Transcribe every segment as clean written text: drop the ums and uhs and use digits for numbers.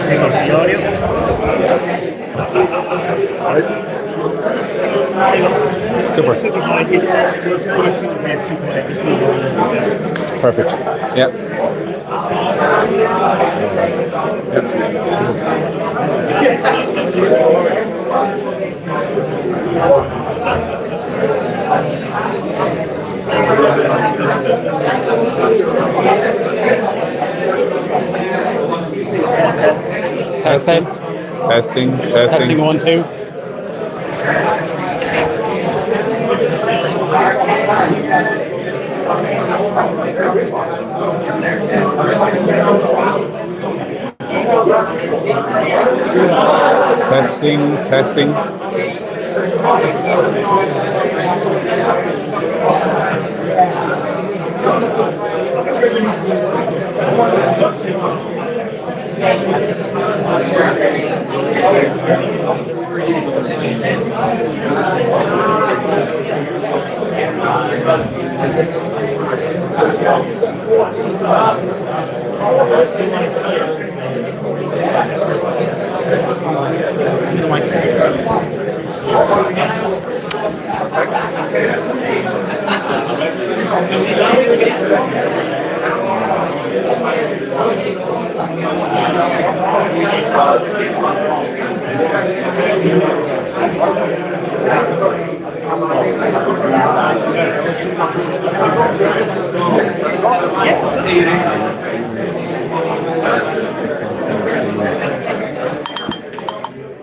Pick up the audio. Super. Super fine. We'll tell you if you said super fine. Perfect. Yeah. Test. Testing. Testing 1, 2. Testing.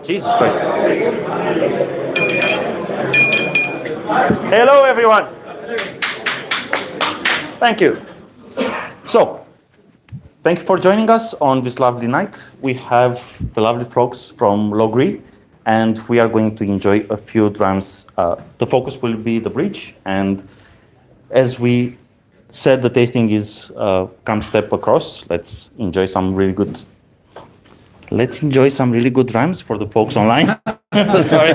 Jesus Christ. Hello, everyone. Thank you. So, thank you for joining us on this lovely night. We have the lovely folks from Lough Ree, and we are going to enjoy a few drums. The focus will be the bridge, and as we said, the tasting is come step across. Let's enjoy some really good rhymes for the folks online. Sorry.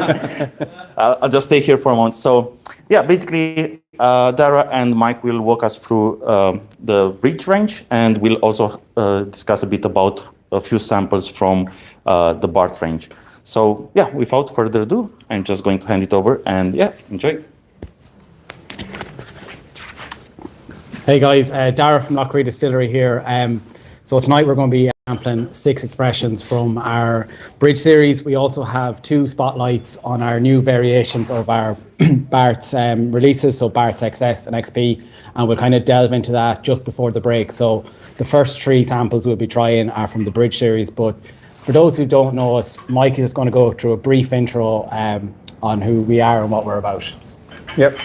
I'll just stay here for a moment. So, yeah, basically, Dara and Mike will walk us through the bridge range, and we'll also discuss a bit about a few samples from the Bart range. So, yeah, without further ado, I'm just going to hand it over, and yeah, enjoy. Hey guys, Dara from Lough Ree Distillery here. So tonight we're going to be sampling 6 expressions from our bridge series. We also have 2 spotlights on our new variations of our Bart's releases, so Bart's XS and XP, and we'll kind of delve into that just before the break. So the first 3 samples we'll be trying are from the bridge series, but for those who don't know us, Mike is going to go through a brief intro on who we are and what we're about. Yep.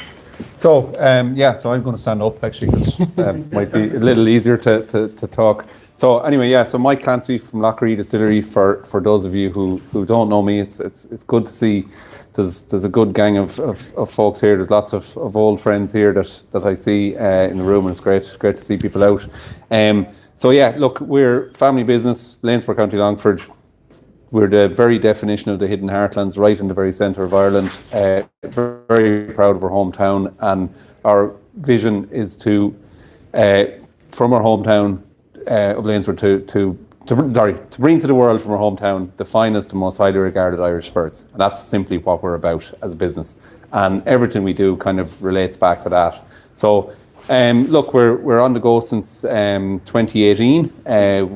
So, so I'm going to stand up actually because it might be a little easier to talk. So anyway, so Mike Clancy from Lough Ree Distillery. For those of you who don't know me, it's good to see there's a good gang of folks here. There's lots of old friends here that I see in the room, and it's great to see people out. So yeah, look, we're family business, Lanesborough, County Longford. We're the very definition of the hidden heartlands, right in the very centre of Ireland. Very proud of our hometown, and our vision is to, from our hometown of Lanesborough, to bring to the world from our hometown the finest and most highly regarded Irish spirits. And that's simply what we're about as a business. And everything we do kind of relates back to that. So, look, we're on the go since 2018.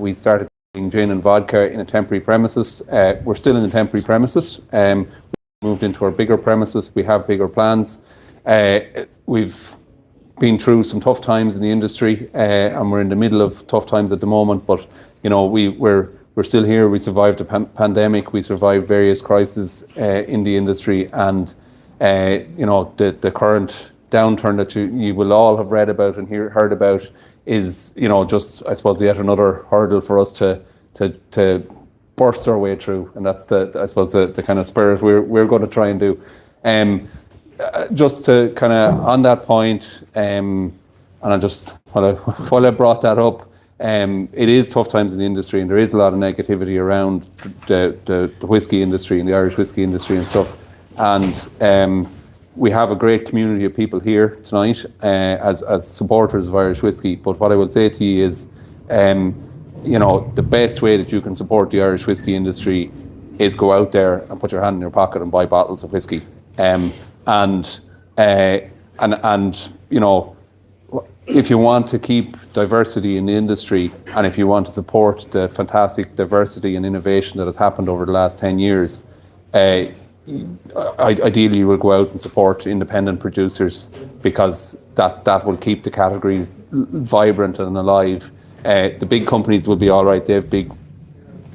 We started gin and vodka in a temporary premises. We're still in the temporary premises. We moved into our bigger premises. We have bigger plans. We've been through some tough times in the industry, and we're in the middle of tough times at the moment. But you know, we're still here. We survived the pandemic. We survived various crises in the industry, and you know, the current downturn that you will all have read about and heard about is, you know, just, I suppose, yet another hurdle for us to burst our way through, and that's the kind of spirit we're going to try and do. Just to kind of on that point, and I just while I brought that up, it is tough times in the industry, and there is a lot of negativity around the whiskey industry and the Irish whiskey industry and stuff. And we have a great community of people here tonight as supporters of Irish whiskey. But what I would say to you is, the best way that you can support the Irish whiskey industry is go out there and put your hand in your pocket and buy bottles of whiskey. And if you want to keep diversity in the industry, and if you want to support the fantastic diversity and innovation that has happened over the last 10 years, ideally you will go out and support independent producers, because that will keep the categories vibrant and alive. The big companies will be all right. They have big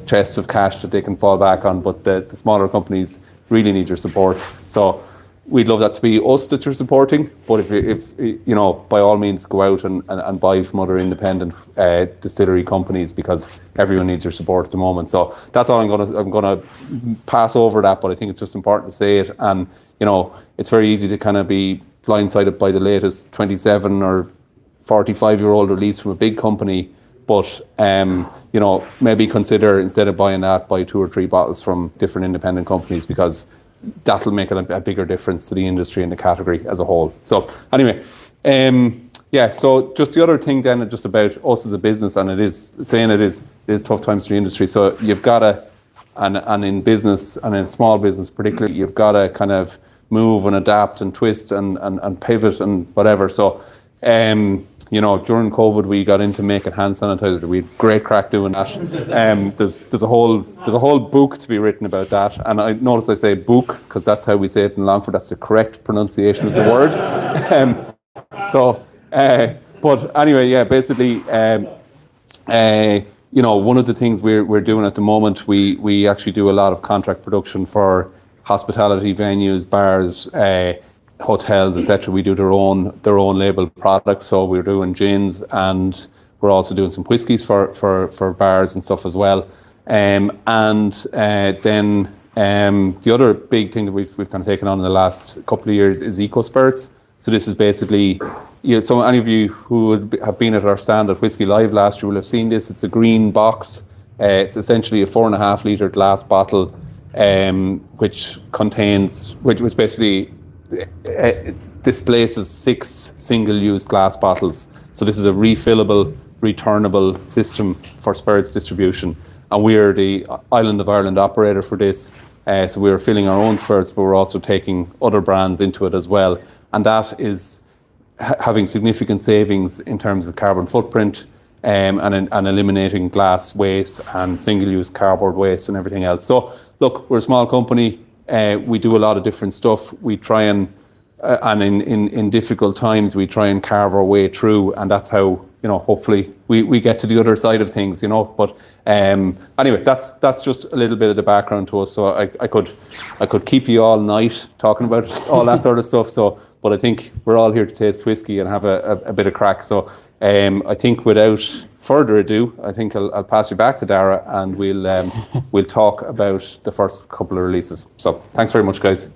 chests of cash that they can fall back on, but the smaller companies really need your support. So we'd love that to be us that you're supporting, but if by all means go out and buy from other independent distillery companies, because everyone needs your support at the moment. So that's all I'm gonna pass over that, but I think it's just important to say it. And it's very easy to kind of be blindsided by the latest 27 or 45-year-old release from a big company, but maybe consider, instead of buying that, buy 2 or 3 bottles from different independent companies, because that'll make a bigger difference to the industry and the category as a whole. So anyway, so just the other thing then, just about us as a business, and it is tough times for the industry. So you've got to, and in business, and in small business particularly, you've got to kind of move and adapt and twist and pivot and whatever. So during COVID, we got into making hand sanitizer. We had great crack doing that. There's a whole book to be written about that. And I notice I say book because that's how we say it in Longford. That's the correct pronunciation of the word. But anyway, basically, one of the things we're doing at the moment, we actually do a lot of contract production for hospitality venues, bars, hotels, etc. We do their own label products. So we're doing gins, and we're also doing some whiskies for bars and stuff as well. Then the other big thing that we've kind of taken on in the last couple of years is eco spirits. So this is basically, so any of you who have been at our stand at Whiskey Live last year will have seen this. It's a green box. It's essentially a 4.5 litre glass bottle, which basically displaces 6 single-use glass bottles. So this is a refillable, returnable system for spirits distribution, and we're the Island of Ireland operator for this. So we're filling our own spirits, but we're also taking other brands into it as well, and that is having significant savings in terms of carbon footprint, and eliminating glass waste and single-use cardboard waste and everything else. So look, we're a small company. We do a lot of different stuff. We try and in difficult times, we try and carve our way through, and that's how, hopefully we get to the other side of things, But anyway, that's just a little bit of the background to us. So I could keep you all night talking about all that sort of stuff. So, but I think we're all here to taste whiskey and have a bit of crack. So I think without further ado, I think I'll pass you back to Dara, and we'll talk about the first couple of releases. So thanks very much, guys.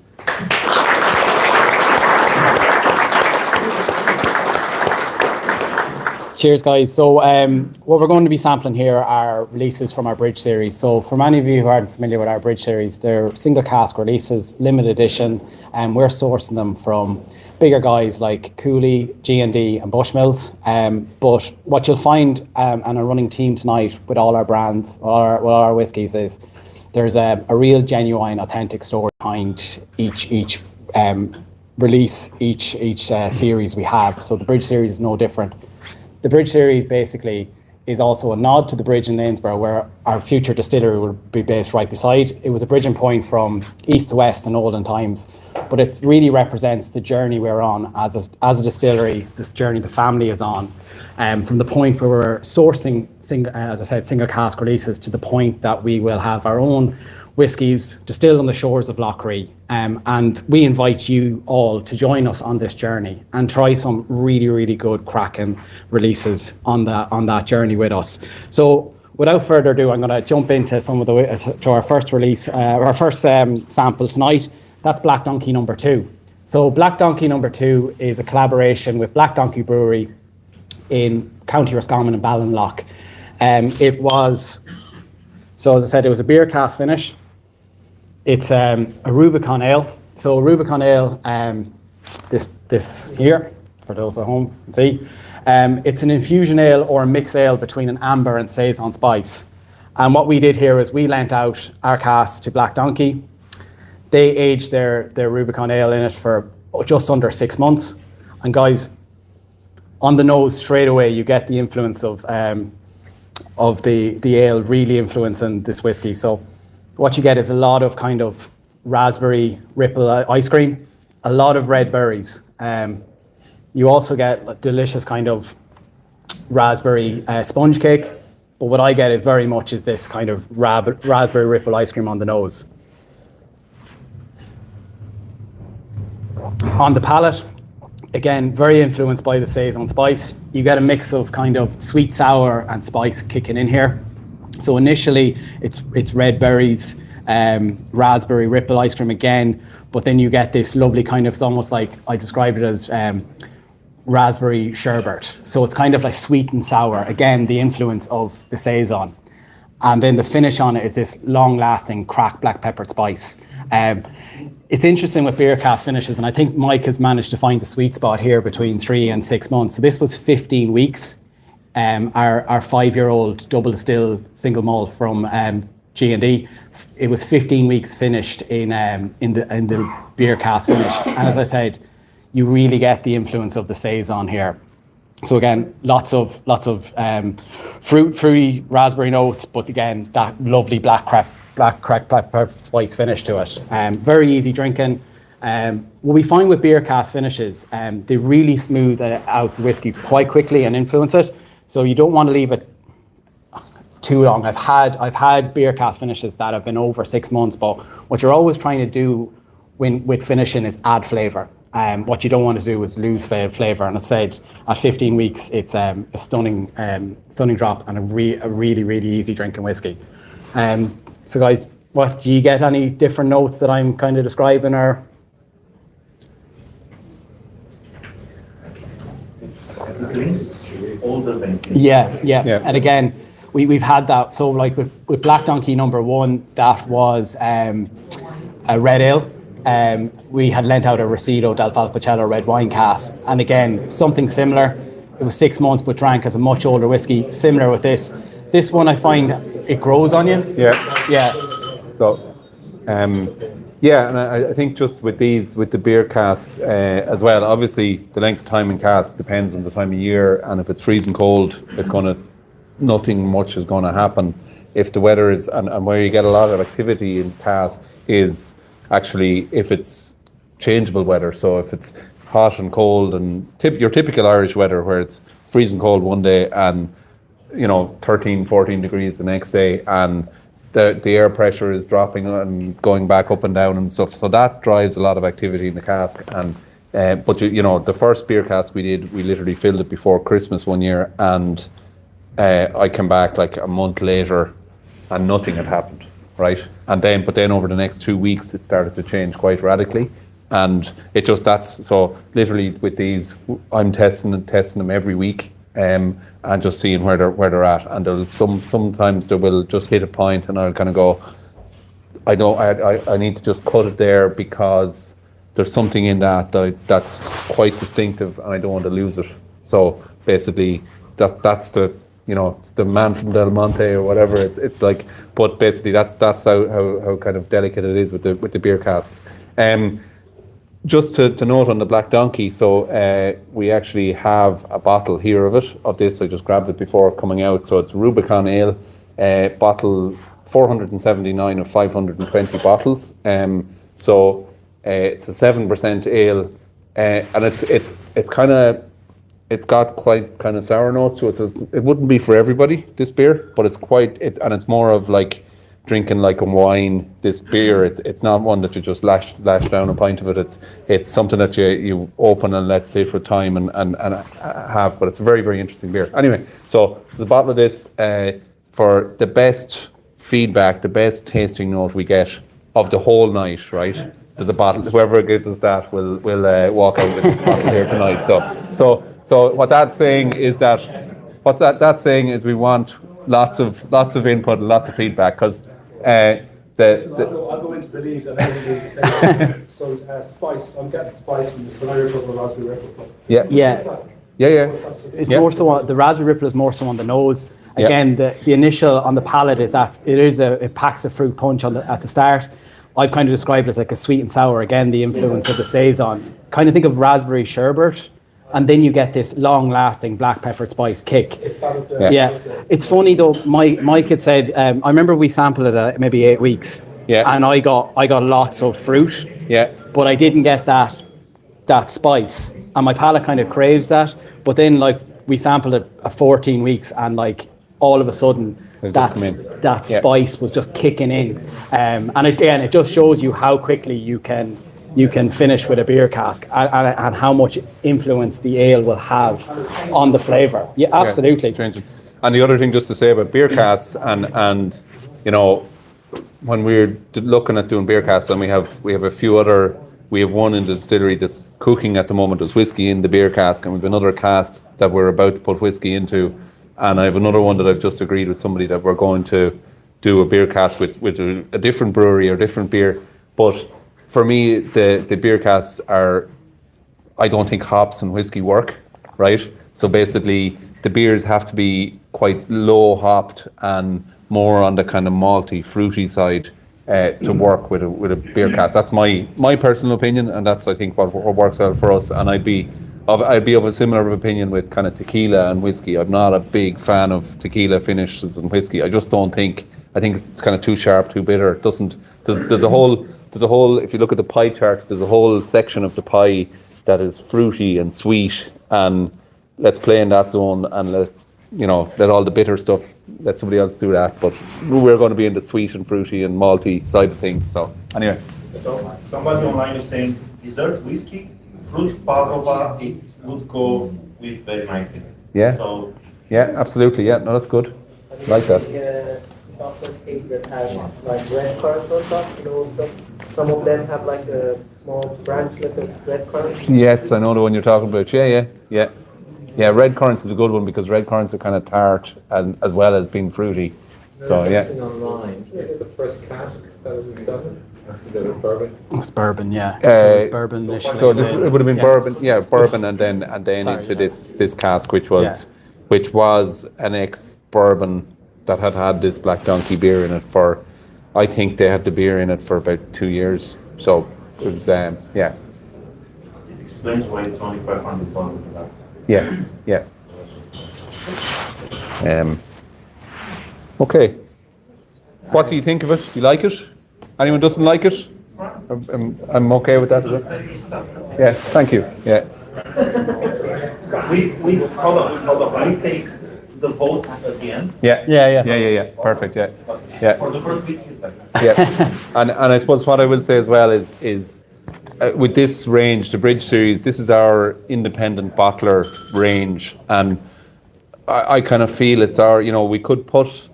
Cheers, guys. So what we're going to be sampling here are releases from our Bridge series. So for many of you who aren't familiar with our Bridge series, they're single cask releases, limited edition, and we're sourcing them from bigger guys like Cooley, G&D and Bushmills. But what you'll find and a running team tonight with all our brands, with all our whiskies, is there's a real genuine authentic story behind each release, each series we have. So the Bridge series is no different. The Bridge series basically is also a nod to the bridge in Lanesborough, where our future distillery will be based right beside. It was a bridging point from east to west in olden times, but it really represents the journey we're on as a distillery, this journey the family is on, from the point where we're sourcing, single cask releases to the point that we will have our own whiskies distilled on the shores of Lough Ree. And we invite you all to join us on this journey and try some really, really good cracking releases on that journey with us. So without further ado, I'm going to jump into to our first release, our first sample tonight. That's Black Donkey number 2. So Black Donkey number 2 is a collaboration with Black Donkey Brewery in County Roscommon and Ballinlough. It was, so as I said, it was a beer cask finish. It's a Rubicon Ale. So Rubicon Ale, this here, for those at home can see, It's an infusion ale or a mix ale between an amber and saison spice. And what we did here is we lent out our cask to Black Donkey. They aged their Rubicon ale in it for just under 6 months. And guys, on the nose straight away, you get the influence of the ale really influencing this whiskey. So what you get is a lot of kind of raspberry ripple ice cream, a lot of red berries. You also get a delicious kind of raspberry sponge cake. But what I get it very much is this kind of raspberry ripple ice cream on the nose. On the palate, again, very influenced by the saison spice. You get a mix of kind of sweet, sour, and spice kicking in here. So initially, it's red berries, raspberry ripple ice cream again, but then you get this lovely kind of, it's almost like, I described it as raspberry sherbet. So it's kind of like sweet and sour. Again, the influence of the saison. And then the finish on it is this long-lasting cracked black peppered spice. It's interesting with beer cask finishes, and I think Mike has managed to find the sweet spot here between 3 and 6 months. So this was 15 weeks. Our 5-year-old double distill single malt from G&D, it was 15 weeks finished in the beer cask finish. And as I said, you really get the influence of the saison here. So again, lots of fruity raspberry notes, but again, that lovely black pepper spice finish to it. Very easy drinking. What we find with beer cask finishes, they really smooth out the whiskey quite quickly and influence it. So you don't want to leave it too long. I've had beer cask finishes that have been over 6 months, but what you're always trying to do with finishing is add flavour. What you don't want to do is lose flavour. And as I said, at 15 weeks, it's a stunning drop and a really, really easy drinking whiskey. So guys, what do you get any different notes that I'm kind of describing, or? Yeah. And again, we've had that. So like with Black Donkey number 1, that was a red ale. We had lent out a Resido del Valpolicella red wine cask. And again, something similar. It was 6 months, but drank as a much older whiskey. Similar with this. This one, I find it grows on you. Yeah. So, yeah, and I think just with the beer casks as well, obviously the length of time in cask depends on the time of year, and if it's freezing cold, nothing much is going to happen. If the weather is, and where you get a lot of activity in casks is actually if it's changeable weather. So if it's hot and cold and your typical Irish weather where it's freezing cold one day and 13, 14 degrees the next day, and the air pressure is dropping and going back up and down and stuff. So that drives a lot of activity in the cask. And but the first beer cask we did, we literally filled it before Christmas one year, and I came back like a month later, and nothing had happened, right? But then over the next 2 weeks, it started to change quite radically. And so literally with these, I'm testing them every week. And just seeing where they're at, and sometimes they will just hit a point, and I'll kind of go, I need to just cut it there because there's something in that's quite distinctive, and I don't want to lose it. So basically, that's the the man from Del Monte or whatever. It's like, but basically that's how kind of delicate it is with the beer casks. Just to note on the Black Donkey, so we actually have a bottle here of this. I just grabbed it before coming out. So it's Rubicon Ale, bottle 479 of 520 bottles. So it's a 7% ale, and it's got quite kind of sour notes. So it wouldn't be for everybody, this beer, but it's more of like drinking like a wine. This beer, it's not one that you just lash down a pint of it. It's something that you open and let sit for time and have. But it's a very, very interesting beer. Anyway, so the bottle of this for the best feedback, the best tasting note we get of the whole night, right? There's a bottle. Whoever gives us that will walk out with this bottle here tonight. So what that's saying is that's saying is we want lots of input and lots of feedback, because I'll go into the lead and then so spice. I'm getting spice from the familiar with the raspberry ripple. Yeah. Yeah, yeah. It's Yeah. more so on, the raspberry ripple is more so on the nose. Again, the initial on the palate is that it packs a fruit punch at the start. I've kind of described it as like a sweet and sour. Again, the influence of the saison. Kind of think of raspberry sherbet, and then you get this long-lasting black pepper spice kick. Yeah. It's funny though. Mike had said. I remember we sampled it at maybe 8 weeks. Yeah. And I got lots of fruit. Yeah. But I didn't get that spice, and my palate kind of craves that. But then like we sampled it at 14 weeks, and like all of a sudden that spice was just kicking in. And again, it just shows you how quickly you can finish with a beer cask, and how much influence the ale will have on the flavour. Yeah, absolutely. Yeah, and the other thing just to say about beer casks, and you know, when we're looking at doing beer casks, and we have a few other. We have one in the distillery that's cooking at the moment. There's whiskey in the beer cask, and we've another cask that we're about to put whiskey into. And I have another one that I've just agreed with somebody that we're going to do a beer cask with a different brewery or different beer. But for me, the beer casks are, I don't think hops and whiskey work, right? So basically, the beers have to be quite low hopped and more on the kind of malty, fruity side to work with a beer cask. That's my personal opinion, and that's I think what works well for us. And I'd be of a similar opinion with kind of tequila and whiskey. I'm not a big fan of tequila finishes and whiskey. I just don't think. I think it's kind of too sharp, too bitter. It doesn't. There's a whole. If you look at the pie chart, there's a whole section of the pie that is fruity and sweet. And let's play in that zone and let all the bitter stuff. Let somebody else do that. But we're going to be in the sweet and fruity and malty side of things. So anyway. So somebody online is saying dessert whiskey. Fruit pavlova, it would go with very nicely. Yeah. So yeah, absolutely. Yeah, no, that's good. Like that. Chocolate cake that has like red currant on top. Some of them have like a small branchlet of red currant. Yes, I know the one you're talking about. Yeah. Red currants is a good one because red currants are kind of tart and as well as being fruity. So yeah. Online, it's the first cask that was done. Is it bourbon? It's bourbon, yeah. So it's bourbon initially. So it would have been bourbon, and then Sorry, into this cask, which was an ex-bourbon that had this Black Donkey beer in it for, I think they had the beer in it for about 2 years. So it was, it explains why it's only 500 bottles of that. Yeah. Okay. What do you think of it? Do you like it? Anyone doesn't like it? I'm okay with that. Is it? Yeah, thank you. Yeah. We hold on. We take the votes at the end. Yeah. Perfect. Yeah. For the first whiskey is better. Yeah. And I suppose what I will say as well is with this range, the Bridge series, this is our independent bottler range, and I kind of feel it's our. We could put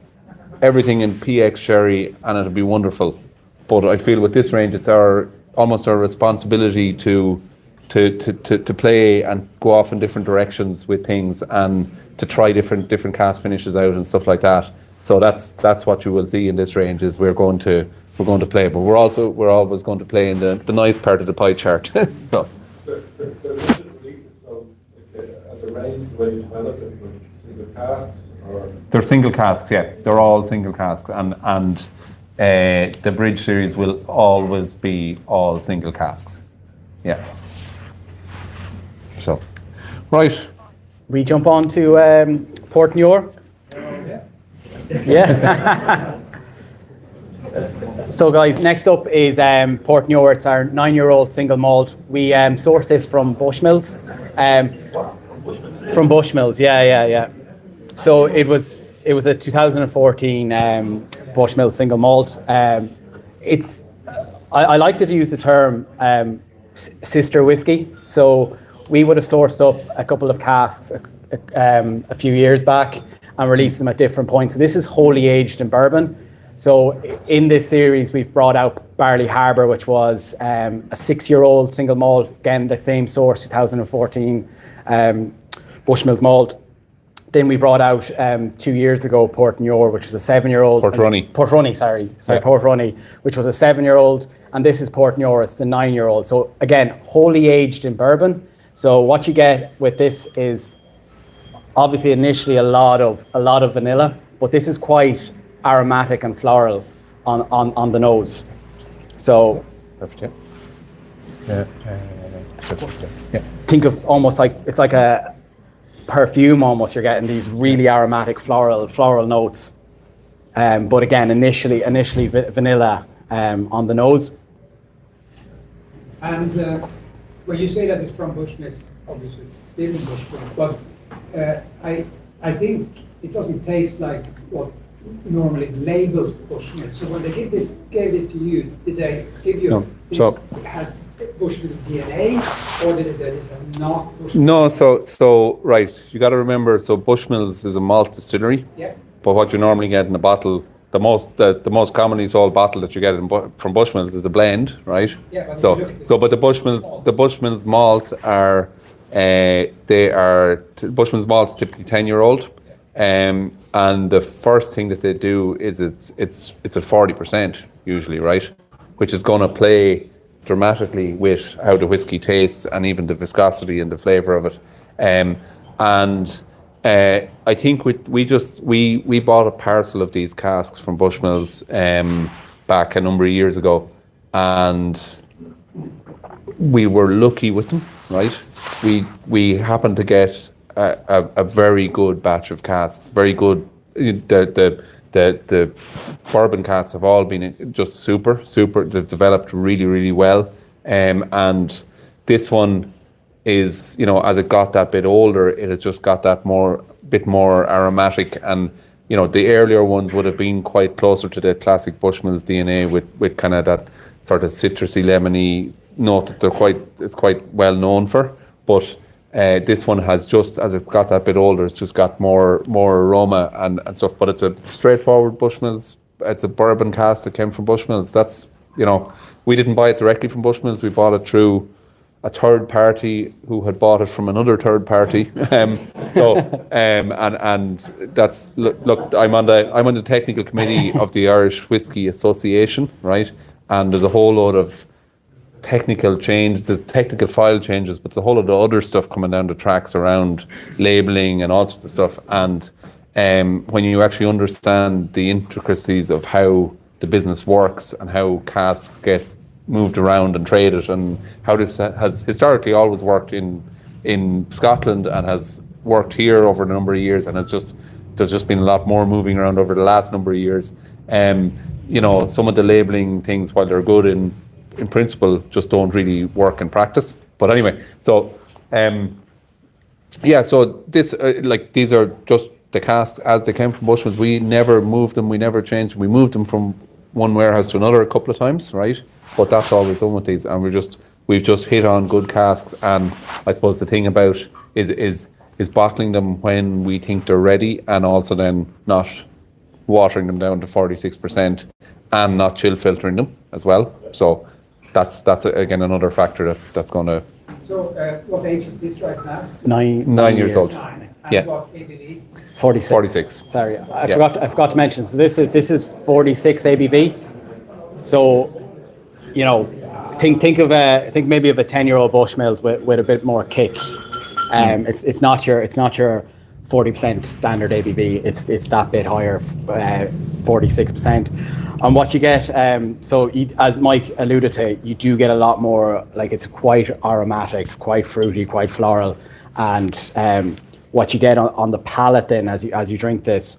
everything in PX sherry and it'd be wonderful. But I feel with this range, it's almost our responsibility to play and go off in different directions with things and to try different cask finishes out and stuff like that. So that's what you will see in this range is we're going to play, but we're always going to play in the nice part of the pie chart. So. The range, the way you develop it, with single casks or They're single casks, yeah. They're all single casks, and the Bridge series will always be all single casks. Yeah. So, right. We jump on to Port Neor. Yeah. So guys, next up is Port Neor. It's our 9-year-old single malt. We sourced this from Bushmills. From Bushmills, yeah. So it was a 2014 Bushmill single malt. I like to use the term sister whiskey. So we would have sourced up a couple of casks a few years back and released them at different points. So this is wholly aged in bourbon. So in this series, we've brought out Barley Harbour, which was a 6-year-old single malt. Again, the same source, 2014 Bushmills malt. Then we brought out 2 years ago Port Neor, which was a 7-year-old. Port Runny, yeah. Port Runny, which was a 7-year-old. And this is Port Neor, it's the 9-year-old. So again, wholly aged in bourbon. So what you get with this is obviously initially a lot of vanilla, but this is quite aromatic and floral on the nose. So Perfect, yeah. Yeah. think of almost like it's like a perfume almost. You're getting these really aromatic floral notes. But again, initially vanilla on the nose. And when you say that it's from Bushmills, obviously it's still in Bushmills, but I think it doesn't taste like what normally is labeled Bushmills. So when they gave this to you, did they give you No. this So- has Bushmills DNA, or did they say this is not Bushmills? No, so right, you got to remember, so Bushmills is a malt distillery, Yeah. but what you normally get in a bottle, the most commonly sold bottle that you get from Bushmills is a blend, right? Yeah, but So if you look at but the Bushmills malt are Bushmills malt is typically 10-year-old, and the first thing that they do is it's at 40% usually, right, which is going to play dramatically with how the whiskey tastes and even the viscosity and the flavour of it, I think we bought a parcel of these casks from Bushmills back a number of years ago, and we were lucky with them, right? We happened to get a very good batch of casks, very good. The bourbon casks have all been just super. They've developed really, really well, and this one is, as it got that bit older, it has just got that bit more aromatic, and the earlier ones would have been quite closer to the classic Bushmills DNA with kind of that sort of citrusy, lemony note that it's quite well known for. But this one has, just as it got that bit older, it's just got more aroma and stuff. But it's a straightforward Bushmills. It's a bourbon cask that came from Bushmills. That's, we didn't buy it directly from Bushmills. We bought it through a third party who had bought it from another third party. And that's, look, I'm on the technical committee of the Irish Whiskey Association, right? And there's a whole load of technical change, there's technical file changes, but there's a whole lot of other stuff coming down the tracks around labeling and all sorts of stuff. And when you actually understand the intricacies of how the business works and how casks get moved around and traded, and how this has historically always worked in Scotland and has worked here over a number of years, and there's just been a lot more moving around over the last number of years. Some of the labeling things, while they're good in principle, just don't really work in practice. But anyway, so so this these are just the casks as they came from Bushmills. We never moved them, we never changed them. We moved them from one warehouse to another a couple of times, right? But that's all we've done with these, and we've just hit on good casks. And I suppose the thing about is bottling them when we think they're ready, and also then not watering them down to 46% and not chill filtering them as well. So that's again another factor that's going to. So what age is this right now? 9 years old. 9. And Yeah. what ABV? 46. 46. Sorry, I forgot to mention. So this is 46 ABV. So, think maybe of a 10-year-old Bushmills with a bit more kick. It's not your 40% standard ABV. It's that bit higher, 46%. And what you get, as Mike alluded to, you do get a lot more. Like, it's quite aromatic, quite fruity, quite floral, and what you get on the palate then as you drink this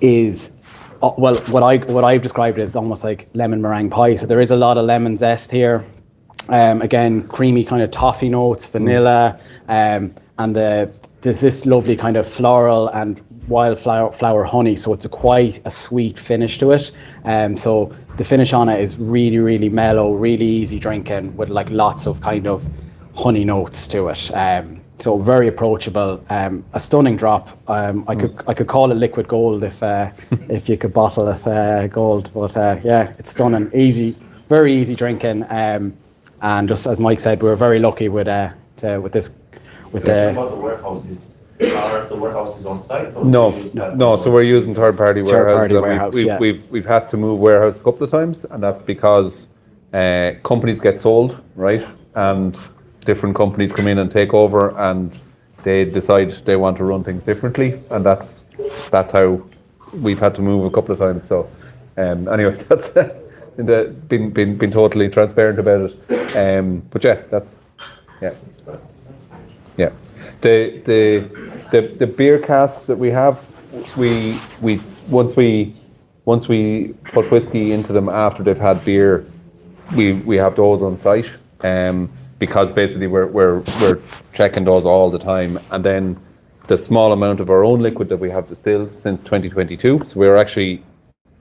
is, what I've described as almost like lemon meringue pie. So there is a lot of lemon zest here. Again, creamy kind of toffee notes, vanilla, and there's this lovely kind of floral and wildflower honey. So it's quite a sweet finish to it. So the finish on it is really, really mellow, really easy drinking with like lots of kind of honey notes to it. So very approachable. A stunning drop. I could call it liquid gold if you could bottle it gold. But it's stunning, easy, very easy drinking. And just as Mike said, we were very lucky with this. With About the warehouses. Are the warehouses on site? Or No. So we're using third-party warehouses. warehouse, yeah. We've had to move warehouse a couple of times, and that's because companies get sold, right? and different companies come in and take over, and they decide they want to run things differently, and that's how we've had to move a couple of times. So anyway, that's been totally transparent about it. But yeah, that's yeah. The beer casks that we have, we once we put whiskey into them after they've had beer, we have those on site, because basically we're checking those all the time. And then the small amount of our own liquid that we have distilled since 2022. So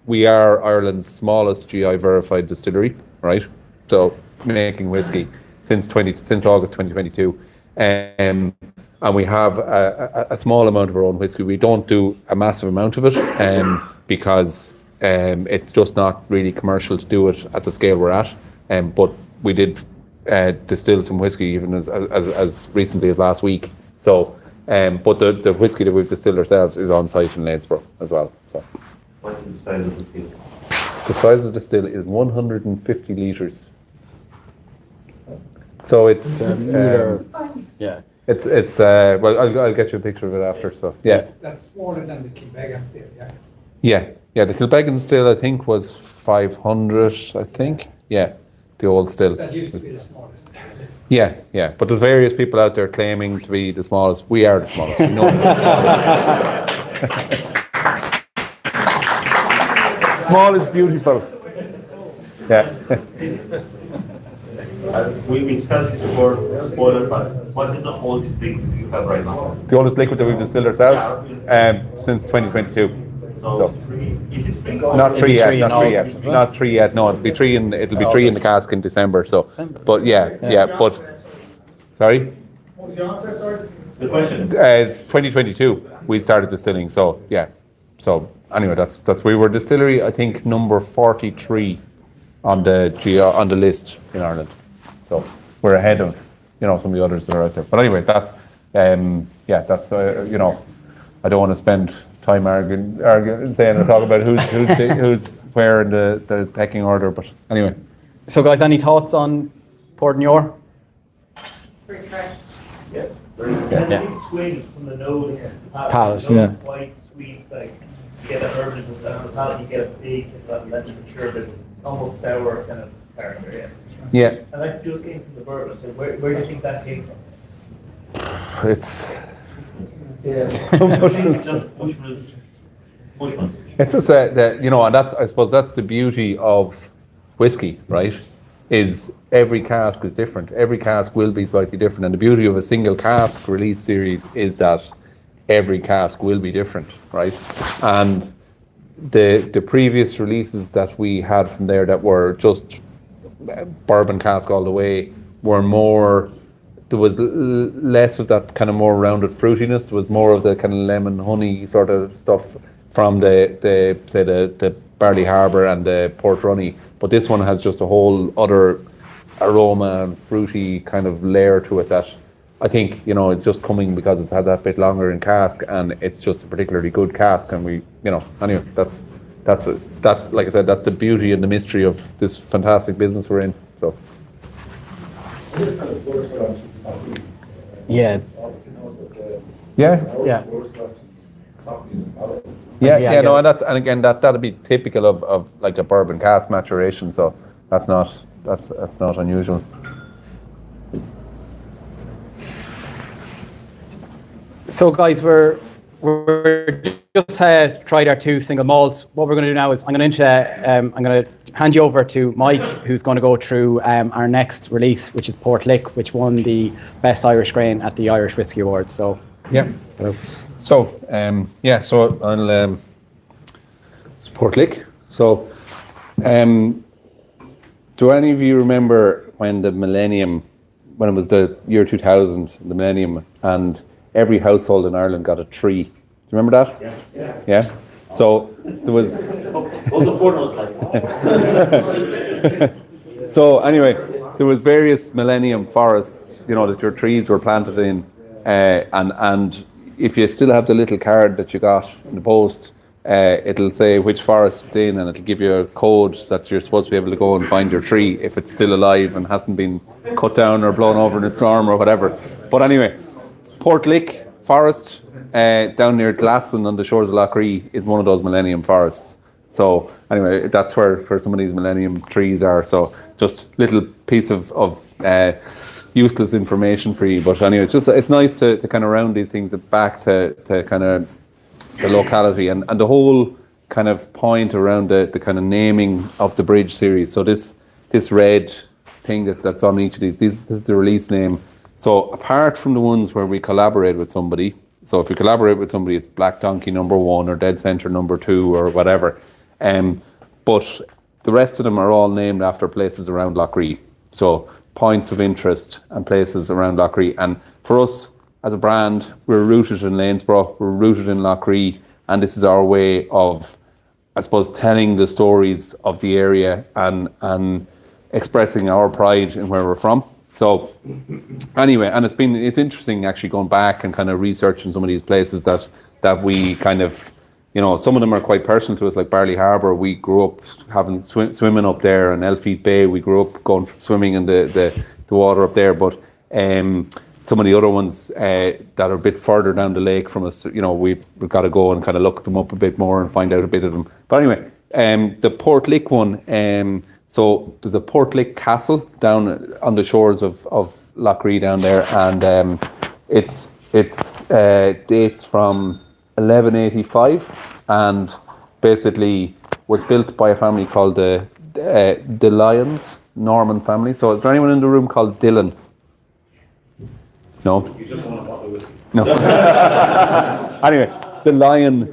we are Ireland's smallest GI verified distillery, right? So making whiskey since August 2022. And we have a small amount of our own whiskey. We don't do a massive amount of it, because it's just not really commercial to do it at the scale we're at. But we did distill some whiskey even as recently as last week. So, but the whiskey that we've distilled ourselves is on site in Ladesborough as well. So, What is the size of the still? the size of the still is 150 litres. So it's Yeah. it's well, I'll get you a picture of it after. So yeah. That's smaller than the Kilbeggan still, yeah. Yeah. The Kilbeggan still, I think, was 500. I think. Yeah, the old still. That used to be the smallest. Yeah. But there's various people out there claiming to be the smallest. We are the smallest. We know. Small is beautiful. Yeah. We discussed it before, spoiler, but what is the oldest thing you have right now? The oldest liquid that we've distilled ourselves since 2022. So, is it free? Not three yet. Not no. three yet. Not three yet. No, it'll be three in the cask in December. So, but yeah. But sorry. What was your answer, sorry? The question. It's 2022. We started distilling. So yeah. So anyway, that's we were distillery, I think, number 43 on the list in Ireland. So we're ahead of some of the others that are out there. But anyway, that's that's I don't want to spend time arguing saying or talk about who's where in the pecking order. But anyway. So guys, any thoughts on Port Nior? Pretty fresh. Yeah. There's a big swing from the nose to the palate. Palate, The nose yeah. is quite sweet, like you get an herbiness, and on the palate you get a big, let you mature, but almost sour kind of character. Yeah. Yeah. And that just came from the bourbon. So where do you think that came from? It's It's just Bushmills. It's just that and I suppose that's the beauty of whiskey, right? Is every cask is different. Every cask will be slightly different, and the beauty of a single cask release series is that every cask will be different, right? And the previous releases that we had from there that were just bourbon cask all the way were more. There was less of that kind of more rounded fruitiness. There was more of the kind of lemon honey sort of stuff from the Barley Harbour and the Port Runny. But this one has just a whole other aroma and fruity kind of layer to it that I think it's just coming because it's had that bit longer in cask, and it's just a particularly good cask. And we anyway that's like I said, that's the beauty and the mystery of this fantastic business we're in. So. Yeah. Yeah. Yeah. No, and again that'd be typical of like a bourbon cask maturation. So that's not unusual. So guys, we're just tried our two single malts. What we're going to do now is I'm going to hand you over to Mike, who's going to go through our next release, which is Port Lick, which won the Best Irish Grain at the Irish Whiskey Awards. So Yeah. So so I'll Port Lick. So do any of you remember when when it was the year 2000, the millennium, and every household in Ireland got a tree? Do you remember that? Yeah. So there was. All the photos like. So anyway, there was various millennium forests, that your trees were planted in, and if you still have the little card that you got in the post, it'll say which forest it's in, and it'll give you a code that you're supposed to be able to go and find your tree if it's still alive and hasn't been cut down or blown over in a storm or whatever. But anyway, Portlick Forest down near Glasson on the shores of Lough Ree is one of those millennium forests. So anyway, that's where some of these millennium trees are. So just little piece of useless information for you. But anyway, it's nice to kind of round these things back to kind of the locality and the whole kind of point around the kind of naming of the bridge series. So this red thing that's on each of these, this is the release name. So apart from the ones where we collaborate with somebody, so if we collaborate with somebody, it's Black Donkey #1 or Dead Centre #2 or whatever. But the rest of them are all named after places around Lough Ree. So points of interest and places around Lough Ree. And for us as a brand, we're rooted in Lanesborough, we're rooted in Lough Ree, and this is our way of, I suppose, telling the stories of the area and expressing our pride in where we're from. So anyway, and it's interesting actually going back and kind of researching some of these places that we kind of, some of them are quite personal to us, like Barley Harbour. We grew up having swimming up there, and Elfeet Bay, we grew up going swimming in the water up there. But some of the other ones that are a bit further down the lake from us, we've got to go and kind of look them up a bit more and find out a bit of them. But anyway, the Portlick one, so there's a Portlick Castle down on the shores of Lough Ree down there, and it's dates from 1185 and basically was built by a family called the Lyons, Norman family. So is there anyone in the room called Dillon? No? You just want to bottle with No. Anyway, the Lion,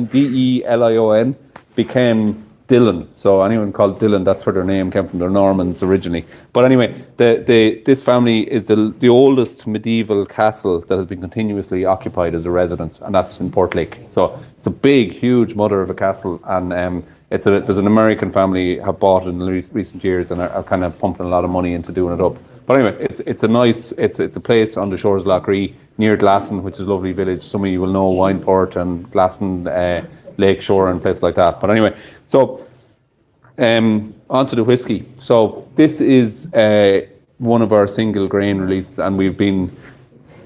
Delion, became Dillon. So anyone called Dillon, that's where their name came from. They're Normans originally. But anyway, this family is the oldest medieval castle that has been continuously occupied as a residence, and that's in Portlick. So it's a big, huge mother of a castle, and there's an American family have bought it in recent years and are kind of pumping a lot of money into doing it up. But anyway, it's a place on the shores of Lough Ree near Glasson, which is a lovely village. Some of you will know Wineport and Glasson, Lakeshore and places like that. But anyway, so onto the whiskey. So this is one of our single grain releases, and we've been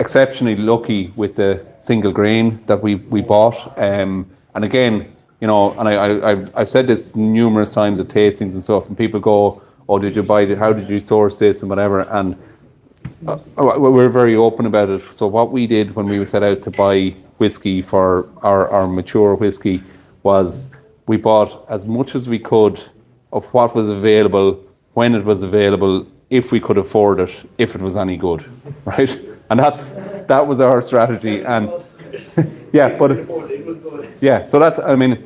exceptionally lucky with the single grain that we bought. And again, and I've said this numerous times at tastings and stuff, and people go, "Oh, did you buy it? How did you source this?" and whatever. And we're very open about it. So what we did when we set out to buy whiskey for our mature whiskey was we bought as much as we could of what was available, when it was available, if we could afford it, if it was any good, right? And that was our strategy. And yeah, but yeah, so that's, and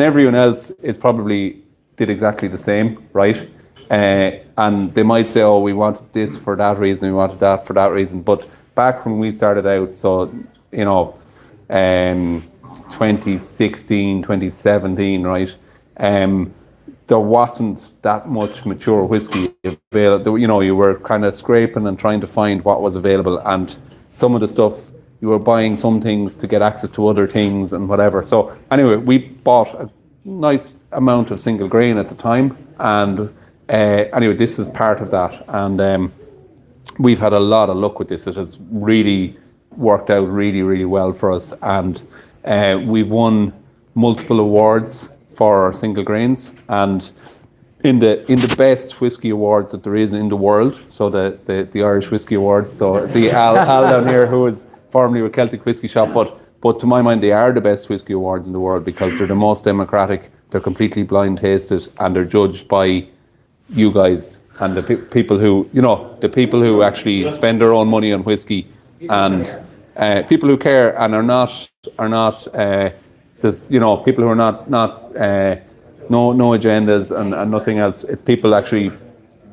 everyone else did exactly the same, right? And they might say, "Oh, we wanted this for that reason, we wanted that for that reason." But back when we started out, so 2016, 2017, right? There wasn't that much mature whiskey available. You were kind of scraping and trying to find what was available, and some of the stuff you were buying some things to get access to other things and whatever. So anyway, we bought a nice amount of single grain at the time, and anyway, this is part of that, and we've had a lot of luck with this. It has really worked out really, really well for us, and we've won multiple awards for our single grains, and in the best whiskey awards that there is in the world, so the Irish Whiskey Awards. So see Al down here, who is formerly with Celtic Whiskey Shop, but to my mind they are the best whiskey awards in the world because they're the most democratic, they're completely blind tasted, and they're judged by you guys and the people who actually spend their own money on whiskey, and people who care and are not there's people who are not no agendas and nothing else. It's people actually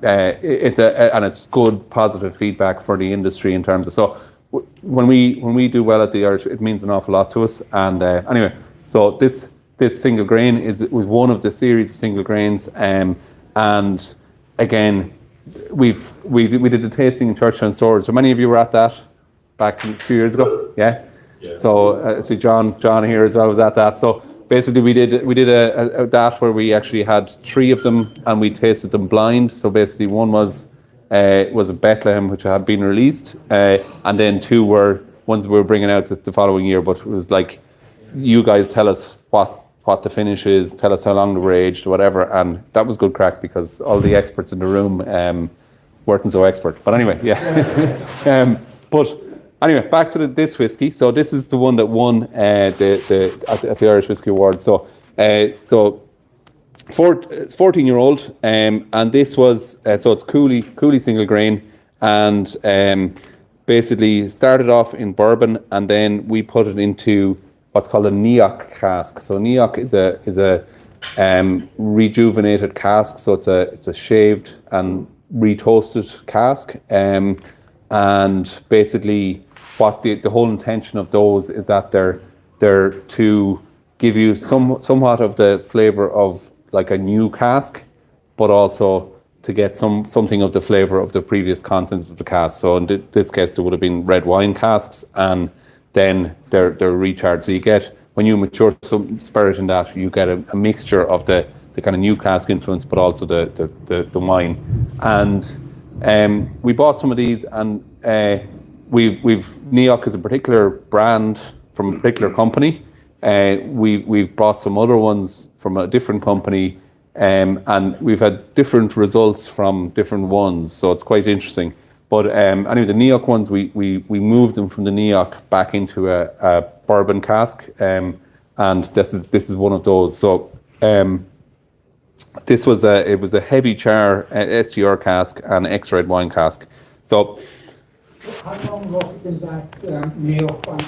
and it's good positive feedback for the industry in terms of, so when we do well at the Irish, it means an awful lot to us. And anyway, so this single grain was one of the series of single grains, and again we did the tasting in Churchill and Swords. So many of you were at that back a few years ago, yeah. So see John here as well was at that. So basically we did a that where we actually had 3 of them and we tasted them blind. So basically one was a Bethlehem which had been released, and then 2 were ones we were bringing out the following year. But it was like, you guys tell us what the finish is, tell us how long they were aged, whatever, and that was good crack because all the experts in the room weren't so expert. But anyway, yeah. But anyway, back to this whiskey. So this is the one that won at the Irish Whiskey Awards. So it's 14-year-old, and this was so it's Cooley single grain, and basically started off in bourbon, and then we put it into what's called a Neoc cask. So Neoc is a rejuvenated cask. So it's a shaved and retoasted cask, and basically what the whole intention of those is that they're to give you somewhat of the flavor of like a new cask, but also to get something of the flavor of the previous contents of the cask. So in this case, there would have been red wine casks, and then they're recharged. So you get, when you mature some spirit in that, you get a mixture of the kind of new cask influence, but also the wine. And we bought some of these, and we've Neoc is a particular brand from a particular company. We've bought some other ones from a different company, and we've had different results from different ones. So it's quite interesting. But anyway, the Neoc ones, we moved them from the Neoc back into a bourbon cask, and this is one of those. So this was it was a heavy char STR cask and extra red wine cask. So How long was it in that Neoc one?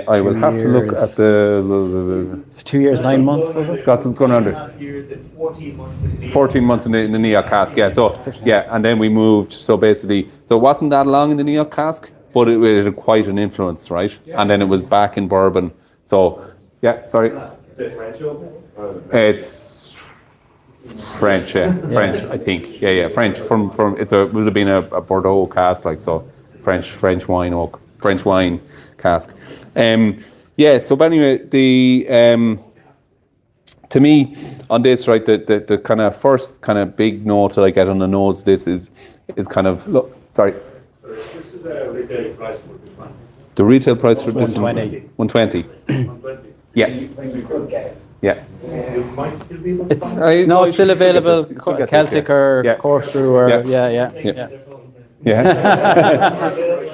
I will have to look at the. It's 2 years, 9 months, was it? It's going under. 2.5 years, then 14 months in the 14 months in the Neoc cask, yeah. So yeah, and then we moved. So basically, so it wasn't that long in the Neoc cask, but it had quite an influence, right? And then it was back in bourbon. So yeah, sorry. Is it French open? It's French, yeah. French, I think. Yeah, French. From it would have been a Bordeaux cask, like so. French wine cask. Yeah. So, but anyway, to me on this, right, the kind of first kind of big note that I get on the nose of this is kind of sorry. This is the retail price for this one. The retail price for this 120. 120. 120. Yeah. When you could get it. Yeah. It might still be It's 120. no, it's still available. You could get this, Celtic yeah. or Yeah. corkscrew or Yeah. yeah. Yeah.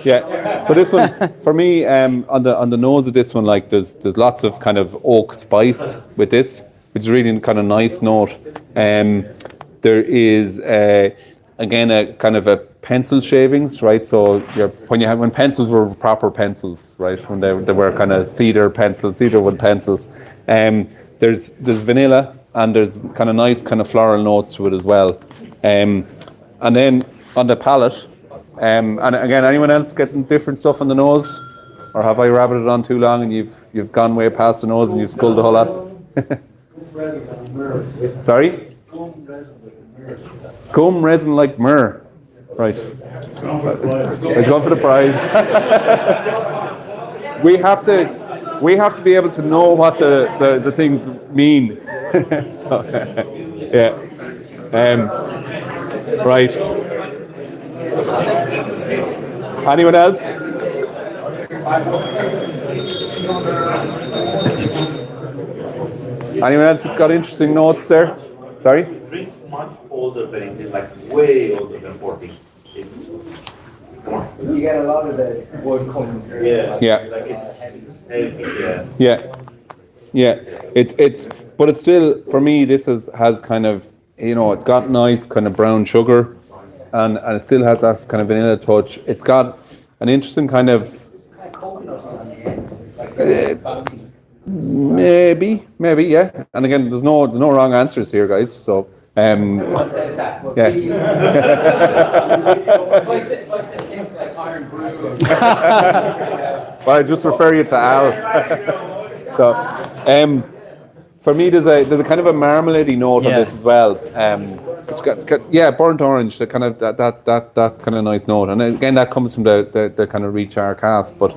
Yeah. So this one, for me, on the nose of this one, like there's lots of kind of oak spice with this, which is really kind of nice note. There is again a kind of a pencil shavings, right? So when pencils were proper pencils, right? When they were kind of cedar wood pencils. There's vanilla, and there's kind of nice kind of floral notes to it as well. And then on the palate, and again, anyone else getting different stuff on the nose, or have I rabbited on too long and you've gone way past the nose and you've sculled the whole lot? Sorry? Gum resin like myrrh. Right. It's gone for the prize. we have to be able to know what the things mean. So, yeah. Right. Anyone else? Anyone else got interesting notes there? Sorry? It drinks much older than it is, like way older than 14. It's You get a lot of the wood coming through. Yeah. like it's heavy, Yeah. Yeah. But it's still, for me, this has kind of, it's got nice kind of brown sugar, and it still has that kind of vanilla touch. It's got an interesting kind of maybe, yeah. And again, there's no wrong answers here, guys. So What says that? Yeah. If I said it tastes like iron brew. well, I just refer you to Al. So, for me, there's a kind of a marmalade note on this as well. It's got burnt orange, the kind of that kind of nice note, and again that comes from the kind of rechar cask. But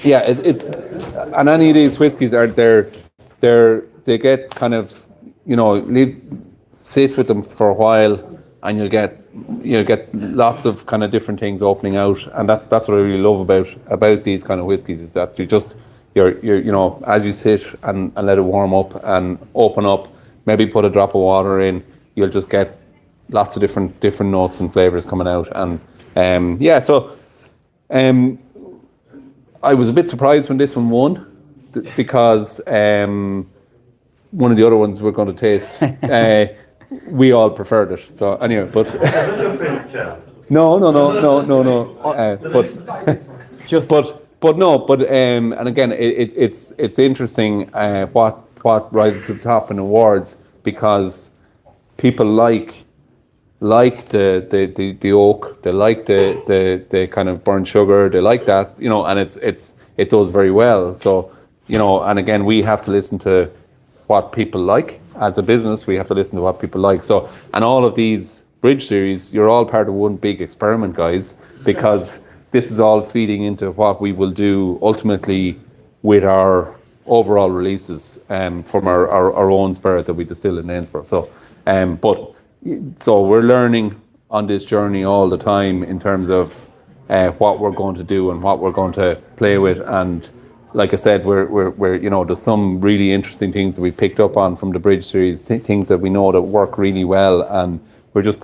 yeah, it's and any of these whiskies are they get kind of, you know, sit with them for a while, and you'll get lots of kind of different things opening out, and that's what I really love about these kind of whiskies, is that you're you know, as you sit and let it warm up and open up, maybe put a drop of water in, you'll just get lots of different notes and flavors coming out. And yeah, so I was a bit surprised when this one won, because one of the other ones we're going to taste, we all preferred it. So anyway, but no. And again, it's interesting what rises to the top in awards, because people like the oak, they like the kind of burnt sugar, they like that, you know, and it does very well. So, you know, and again, we have to listen to what people like. As a business, we have to listen to what people like. So, and all of these Bridge series, you're all part of one big experiment, guys, because this is all feeding into what we will do ultimately with our overall releases from our own spirit that we distill in Ainsborough. So, so we're learning on this journey all the time in terms of what we're going to do and what we're going to play with. And like I said, we're you know, there's some really interesting things that we picked up on from the Bridge series, things that we know that work really well, and we're just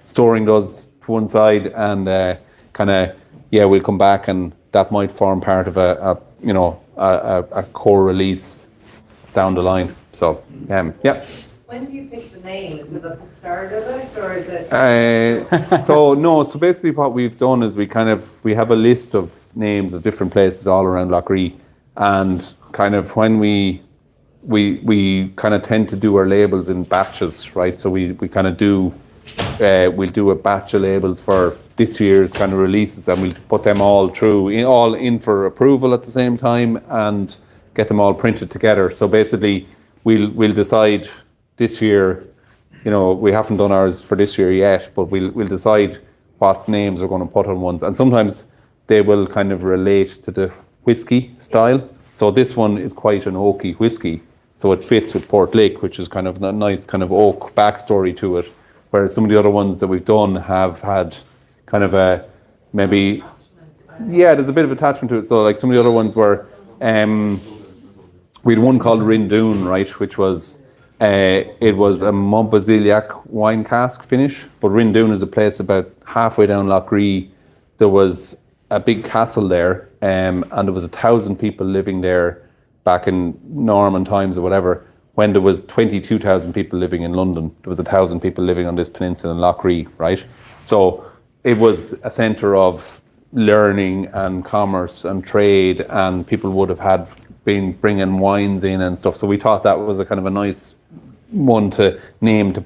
storing those to one side, and kind of, yeah, we'll come back, and that might form part of a core release down the line. So yeah. When do you pick the name? Is it at the start of it, or is it? So basically what we've done is we have a list of names of different places all around Lough Ree, and kind of when we kind of tend to do our labels in batches, right? So we kind of do, we'll do a batch of labels for this year's kind of releases, and we'll put them all in for approval at the same time, and get them all printed together. So basically we'll decide this year, you know, we haven't done ours for this year yet, but we'll decide what names we're going to put on ones, and sometimes they will kind of relate to the whiskey style. So this one is quite an oaky whiskey, so it fits with Port Lake, which is kind of a nice kind of oak backstory to it, whereas some of the other ones that we've done have had kind of a maybe, yeah, there's a bit of attachment to it. So like some of the other ones were, we had one called Rindoon, right, which was it was a Montbaziliac wine cask finish, but Rindoon is a place about halfway down Lough Ree. There was a big castle there, and there was 1,000 people living there back in Norman times or whatever. When there was 22,000 people living in London, there was 1,000 people living on this peninsula in Lough Ree, right? So it was a centre of learning and commerce and trade, and people would have been bringing wines in and stuff. So we thought that was a kind of a nice one to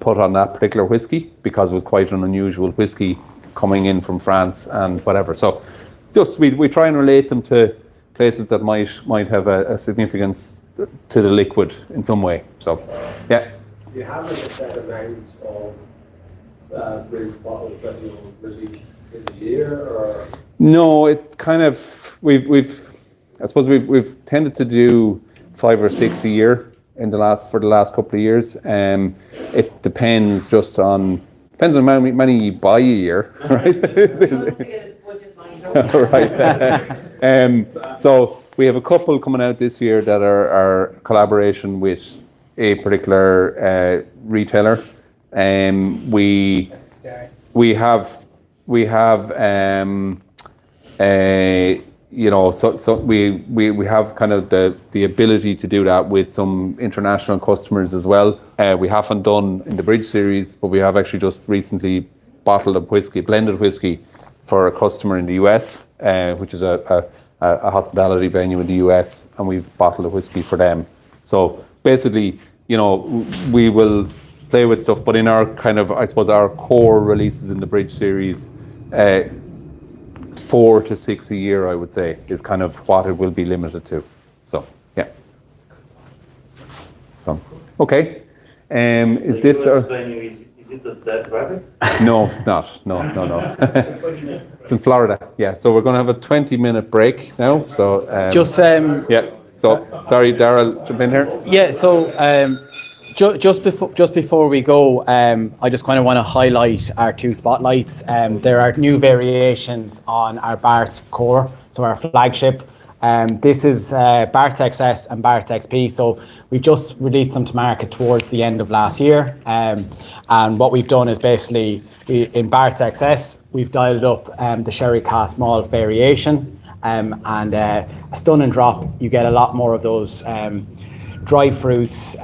put on that particular whiskey, because it was quite an unusual whiskey coming in from France and whatever. So just we try and relate them to places that might have a significance to the liquid in some way. So yeah. Do you have like a set amount of Bridge bottles that you'll release in a year, or? No, it kind of I suppose we've tended to do 5 or 6 a year for the last couple of years. It depends on how many you buy a year, right? Right. So we have a couple coming out this year that are collaboration with a particular retailer. We have you know, so we have kind of the ability to do that with some international customers as well. We haven't done in the Bridge series, but we have actually just recently bottled a blended whiskey for a customer in the US, which is a hospitality venue in the US, and we've bottled a whiskey for them. So basically, you know, we will play with stuff, but in our kind of, I suppose, our core releases in the Bridge series, 4 to 6 a year, I would say, is kind of what it will be limited to. So, yeah. So, okay. Is this US venue is Is it the dead rabbit? No, it's not. No. It's in Florida. Yeah. So we're going to have a 20-minute break now. So Just yeah. So sorry, Darrell, jump in here. Yeah, so just before we go, I just kind of want to highlight our two spotlights. There are new variations on our Bart's Core, so our flagship. This is Bart's XS and Bart's XP. So we've just released them to market towards the end of last year. And what we've done is basically, in Bart's XS, we've dialed up the sherry cask malt variation. And a stunning drop, you get a lot more of those dry fruits.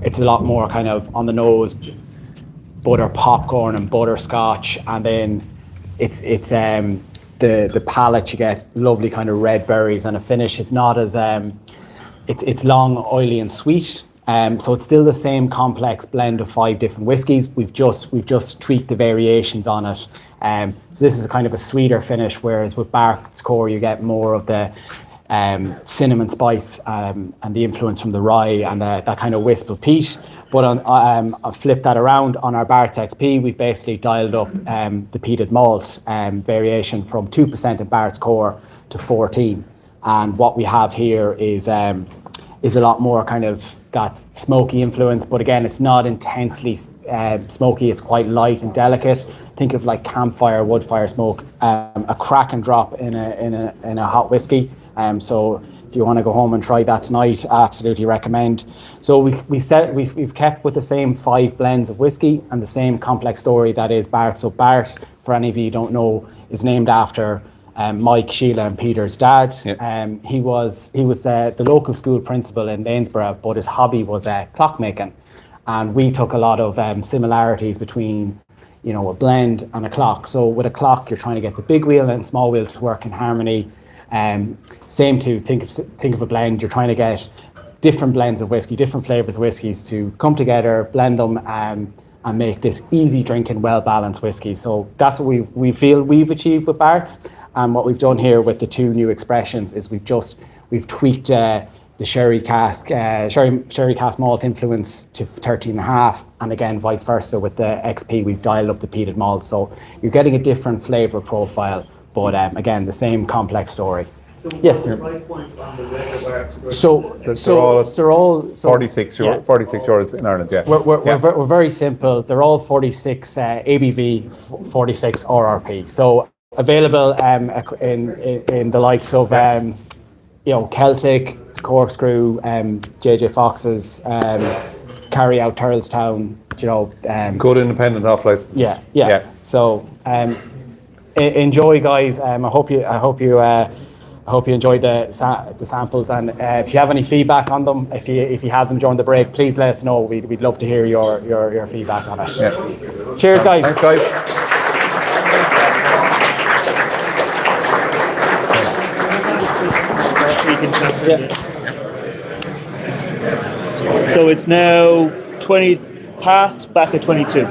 It's a lot more kind of on the nose, butter popcorn and butterscotch, and then it's the palate, you get lovely kind of red berries and a finish. It's not as it's long, oily and sweet. So it's still the same complex blend of 5 different whiskies. We've just tweaked the variations on it. So this is a kind of a sweeter finish, whereas with Bart's Core you get more of the cinnamon spice and the influence from the rye and that kind of wisp of peat. But I'll flip that around. On our Bart's XP, we've basically dialed up the peated malt variation from 2% in Bart's Core to 14. And what we have here is a lot more kind of that smoky influence, but again, it's not intensely smoky. It's quite light and delicate. Think of like campfire, wood fire smoke, a crack and drop in a hot whiskey. So if you want to go home and try that tonight, I absolutely recommend. So we've kept with the same 5 blends of whiskey and the same complex story that is Bart. So Bart, for any of you who don't know, is named after Mike, Sheila and Peter's dad. Yeah. He was the local school principal in Lanesborough, but his hobby was clockmaking. And we took a lot of similarities between, a blend and a clock. So with a clock, you're trying to get the big wheel and small wheel to work in harmony. Same to think of a blend. You're trying to get different blends of whiskey, different flavors of whiskies to come together, blend them, and make this easy drinking, well-balanced whiskey. So that's what we feel we've achieved with Bart's. And what we've done here with the 2 new expressions is we've tweaked the sherry cask malt influence to 13.5, and again vice versa with the XP we've dialed up the peated malt. So you're getting a different flavour profile, but again the same complex story. So Yes. what's the price point on the regular Bart's? They're all 46 yeah. euros in Ireland. Yeah. We're very simple. They're all 46 ABV, 46 RRP. So available in the likes of Celtic, Corkscrew, JJ Fox's, Carry Out Turlestown. Good independent off license. Yeah. So enjoy, guys. I hope you enjoyed the samples, and if you have any feedback on them, if you have them during the break, please let us know. We'd love to hear your feedback on it. Yeah. Cheers, guys. Thanks, guys. So it's now 20 past, back at 22.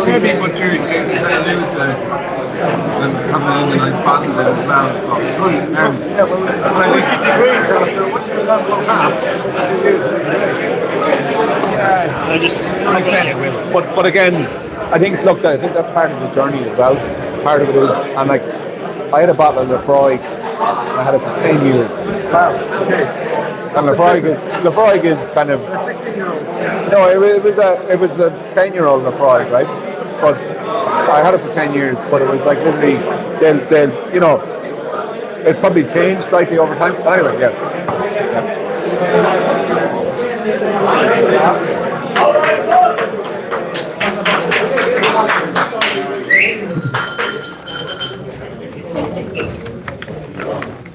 Maybe, but you lose and having a nice bottle there as well. So Whiskey degrees after what's been done for half 2 years. I just but again, I think that's part of the journey as well. Part of it is, and like I had a bottle of Lefroy, and I had it for 10 years. Wow. Okay. And Lefroy is kind of 16-year-old. no, it was a 10-year-old Lefroy, right? But I had it for 10 years, but it was like literally they'll you know, it probably changed slightly over time. But anyway, yeah.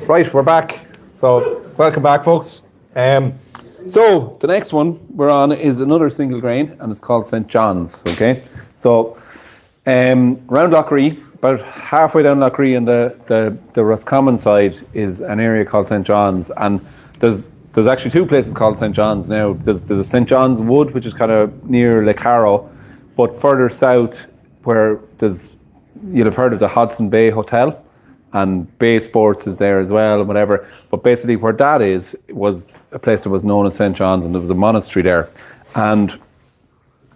Right, we're back. So, welcome back, folks. So, the next one we're on is another single grain, and it's called St. John's, okay? So, around Lough Ree, about halfway down Lough Ree on the Roscommon side is an area called St. John's, and there's actually two places called St. John's now. There's a St. John's Wood, which is kind of near Lough Carroll, but further south where you'll have heard of the Hudson Bay Hotel, and Bay Sports is there as well and whatever. But basically where that was a place that was known as St. John's, and there was a monastery there. And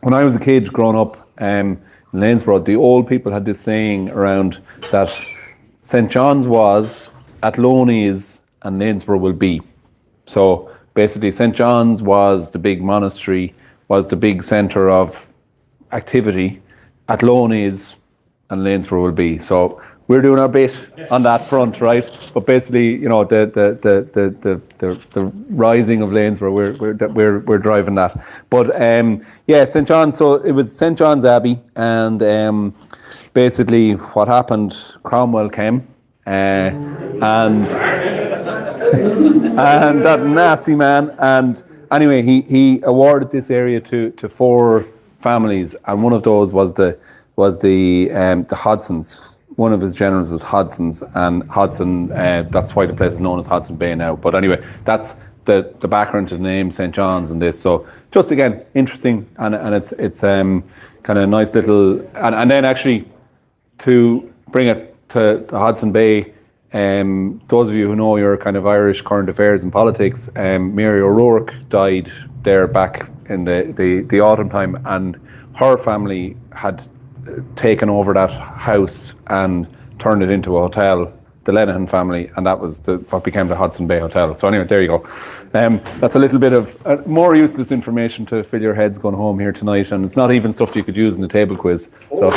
when I was a kid growing up in Lanesborough, the old people had this saying around that St. John's was, Athlone is, and Lanesborough will be. So basically St. John's was the big monastery, was the big centre of activity. Athlone is, and Lanesborough will be. So we're doing our bit on that front, right? But basically, you know, the rising of Lanesborough, we're driving that. But yeah, St. John's. So it was St. John's Abbey, and basically what happened, Cromwell came, and that nasty man. And anyway, he awarded this area to 4 families, and one of those was the Hodsons. One of his generals was Hodson's, and Hodson, that's why the place is known as Hudson Bay now. But anyway, that's the background to the name St. John's and this. So just again, interesting, and it's kind of a nice little, and then actually to bring it to the Hudson Bay, those of you who know your kind of Irish current affairs and politics, Mary O'Rourke died there back in the autumn time, and her family had taken over that house and turned it into a hotel, the Lenihan family, and that was what became the Hudson Bay Hotel. So anyway, there you go. That's a little bit of more useless information to fill your heads going home here tonight, and it's not even stuff you could use in a table quiz. So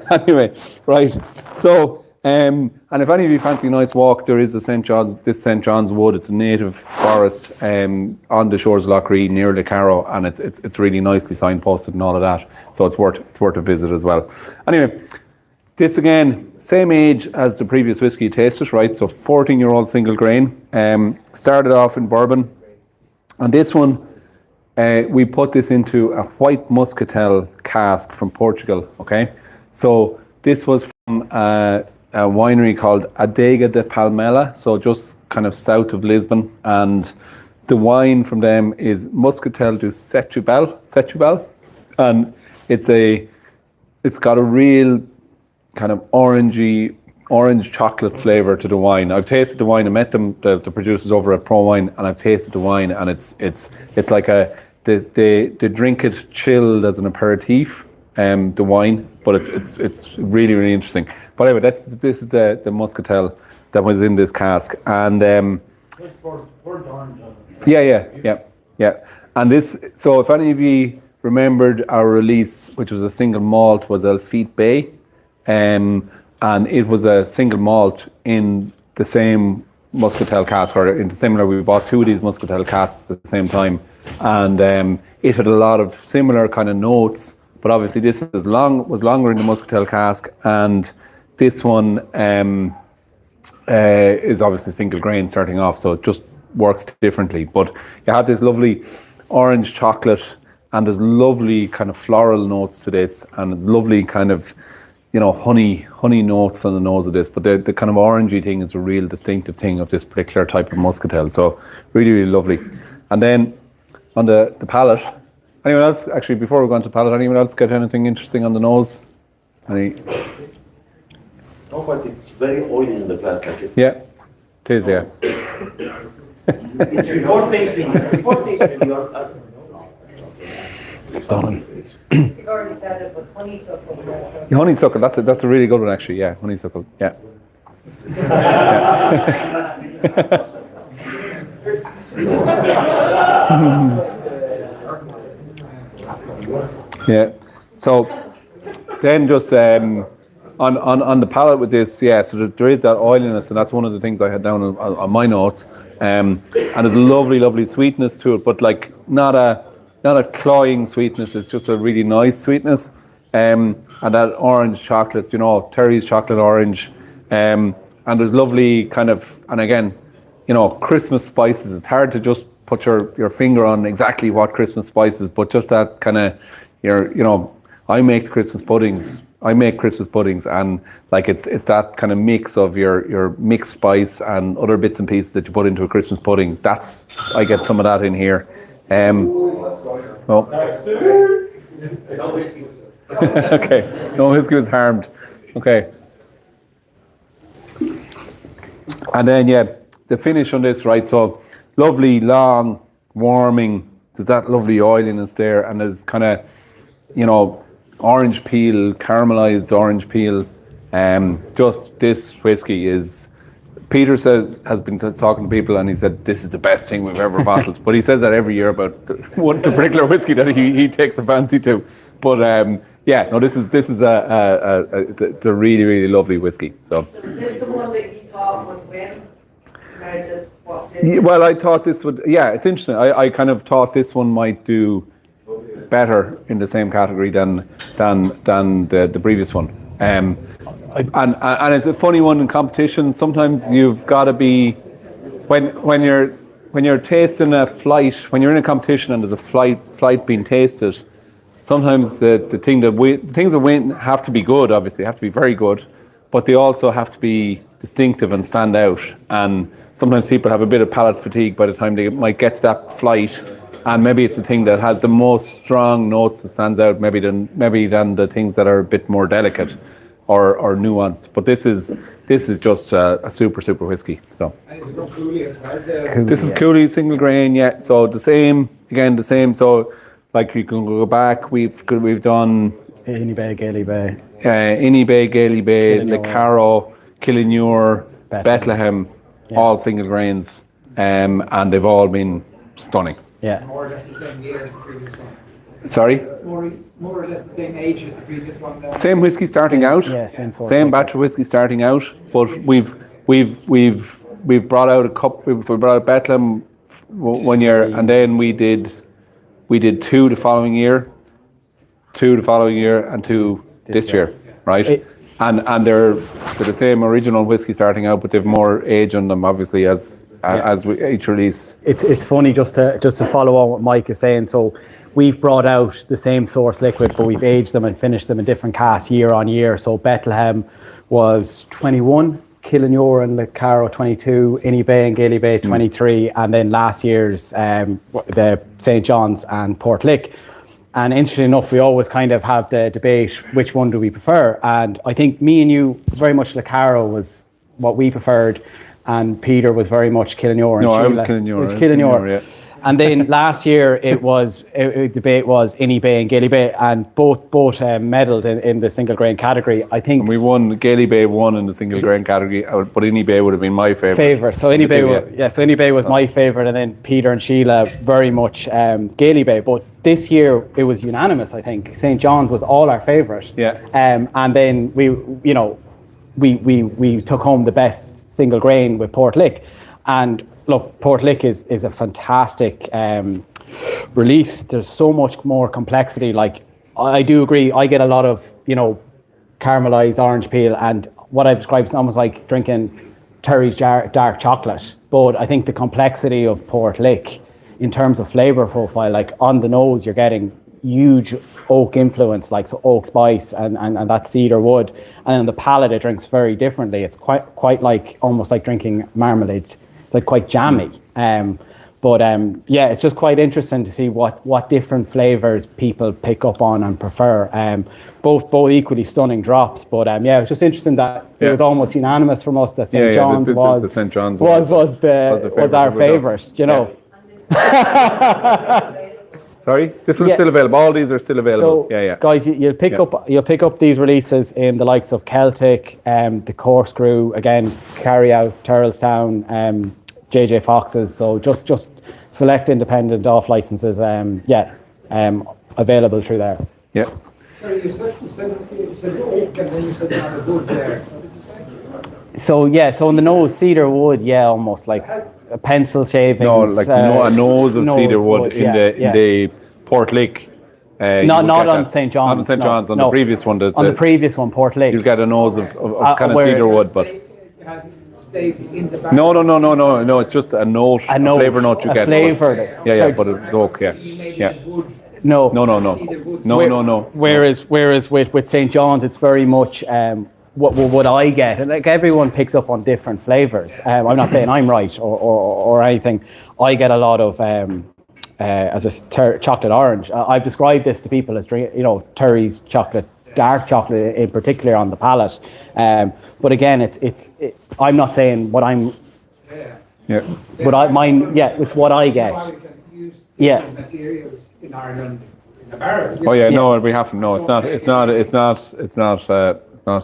anyway, right. So and if any of you fancy a nice walk, there is this St. John's Wood. It's a native forest on the shores of Lough Ree near Lough Carroll, and it's really nicely signposted and all of that. So it's worth a visit as well. Anyway, this again, same age as the previous whiskey you tasted, right? So 14-year-old single grain. Started off in bourbon, and this one we put this into a white muscatel cask from Portugal. Okay, so this was from a winery called Adega de Palmela, so just kind of south of Lisbon, and the wine from them is Muscatel do Setúbal, and it's got a real kind of orange chocolate flavour to the wine. I've tasted the wine. I met them, the producers over at Pro Wine, and I've tasted the wine, and it's like they drink it chilled as an aperitif, the wine, but it's really, really interesting. But anyway, this is the muscatel that was in this cask, and yeah. And this, so if any of you remembered our release, which was a single malt, was Elfite Bay, and it was a single malt in the same muscatel cask, or in the similar. We bought 2 of these muscatel casks at the same time, and it had a lot of similar kind of notes. But obviously this was longer in the muscatel cask, and this one is obviously single grain starting off, so it just works differently. But you have this lovely orange chocolate, and there's lovely kind of floral notes to this, and it's lovely kind of, you know, honey notes on the nose of this. But the kind of orangey thing is a real distinctive thing of this particular type of muscatel. So really, really lovely. And then on the palate. Anyone else, actually, before we go on to palate, anyone else get anything interesting on the nose? Any? No, but it's very oily in the glass. Like it. Yeah, it is, yeah. It's before tasting. Before tasting, you're. Stunning. You've already said it, but honeysuckle. Honeysuckle, that's a really good one, actually, yeah, honeysuckle, yeah. Yeah. So then just on the palate with this, yeah, so there is that oiliness, and that's one of the things I had down on my notes. And there's a lovely sweetness to it, but like not a cloying sweetness, it's just a really nice sweetness. And that orange chocolate, Terry's chocolate orange. And there's lovely kind of, and again, Christmas spices. It's hard to just put your finger on exactly what Christmas spices, but just that kind of, I make Christmas puddings, and like it's that kind of mix of your mixed spice and other bits and pieces that you put into a Christmas pudding. I get some of that in here. Okay, no whiskey was harmed. Okay. And then, the finish on this, right, so lovely, long, warming, there's that lovely oiliness there, and there's kind of, orange peel, caramelized orange peel. Just this whiskey is, Peter has been talking to people, and he said, this is the best thing we've ever bottled. But he says that every year about the particular whiskey that he takes a fancy to. But this is it's a really, really lovely whiskey. So is this the one that you thought would win? Well, I thought this would. Yeah, it's interesting. I kind of thought this one might do better in the same category than the previous one. And it's a funny one in competition. Sometimes you've got to be when you're tasting a flight, when you're in a competition and there's a flight being tasted. Sometimes the things that win have to be good. Obviously, have to be very good, but they also have to be distinctive and stand out. And sometimes people have a bit of palate fatigue by the time they might get to that flight, and maybe it's the thing that has the most strong notes that stands out, maybe than the things that are a bit more delicate or nuanced. But this is just a super whiskey. So And is it from Cooley as well? this is Cooley single grain, yeah. So the same. So like you can go back. We've done Inny Bay, Gailey Bay. Inny Bay, Gailey Bay, Killinure. Lecaro, Killinure, Bethlehem. Bethlehem, all single grains, and they've all been stunning. Yeah. More or less the same year as the previous one. Sorry, More or less the same age as the previous one. same whiskey starting out, Yeah, same sort. same batch of whiskey starting out, but we've brought out a couple. We brought out Bethlehem 1 year, and then we did two the following year, and two this year, right? And they're the same original whiskey starting out, but they've more age on them, obviously, as each release. It's funny just to follow on what Mike is saying. So we've brought out the same source liquid, but we've aged them and finished them in different casks year on year. So Bethlehem was 21, Killinure and Lecaro 22, Inny Bay and Gailey Bay 23, and then last year's the St. John's and Port Lick. And interestingly enough, we always kind of have the debate, which one do we prefer? And I think me and you, very much Lecaro was what we preferred, and Peter was very much Killinure. No, and I was Sheila. Killinure. It was Killinure. Yeah. And then last year debate was Inny Bay and Gailey Bay, and both medalled in the single grain category. I think And we won. Gailey Bay won in the single grain category, but Inny Bay would have been my favourite. So Inny Bay, Yeah. Inny Bay was my favourite, and then Peter and Sheila very much Gailey Bay. But this year it was unanimous. I think St. John's was all our favourite. Yeah. And then we took home the best single grain with Port Lick, and look, Port Lick is a fantastic release. There's so much more complexity. Like, I do agree, I get a lot of, caramelized orange peel, and what I describe is almost like drinking Terry's dark chocolate. But I think the complexity of Port Lick in terms of flavor profile, like on the nose, you're getting huge oak influence, like so oak spice and that cedar wood. And on the palate, it drinks very differently. It's quite like almost like drinking marmalade. It's like quite jammy. But yeah, it's just quite interesting to see what different flavors people pick up on and prefer. Both equally stunning drops, but yeah, it was just interesting that it was almost unanimous from us that St. John's the St. John's was our favourite. You know. Sorry, this one's still available. All these are still available. So, guys, you'll pick up these releases in the likes of Celtic, the Corkscrew, again, Carry Out, Turlestown, JJ Fox's. So just select independent off licenses. Available through there. Yeah. Sorry, you said oak and then you said another wood there. What did you say? So on the nose, cedar wood, almost like a pencil shavings. No, like a nose of cedar wood in the Port Lick. Not on St. John's. Not on St. John's, on the previous one. On the previous one, Port Lick. You'll get a nose of kind of cedar wood, but... Stays in the back. No, it's just a note, a flavour note you get. Flavour. Yeah, but it's oak, yeah. No. Whereas with St. John's, it's very much what I get, and like everyone picks up on different flavours. I'm not saying I'm right or anything. I get a lot of as a chocolate orange. I've described this to people as Terry's chocolate, dark chocolate in particular on the palate. But again, it's I'm not saying what I'm. Yeah. But it's what I get. Yeah. Materials in Ireland in a barrel. Oh yeah, no, we haven't. No, it's not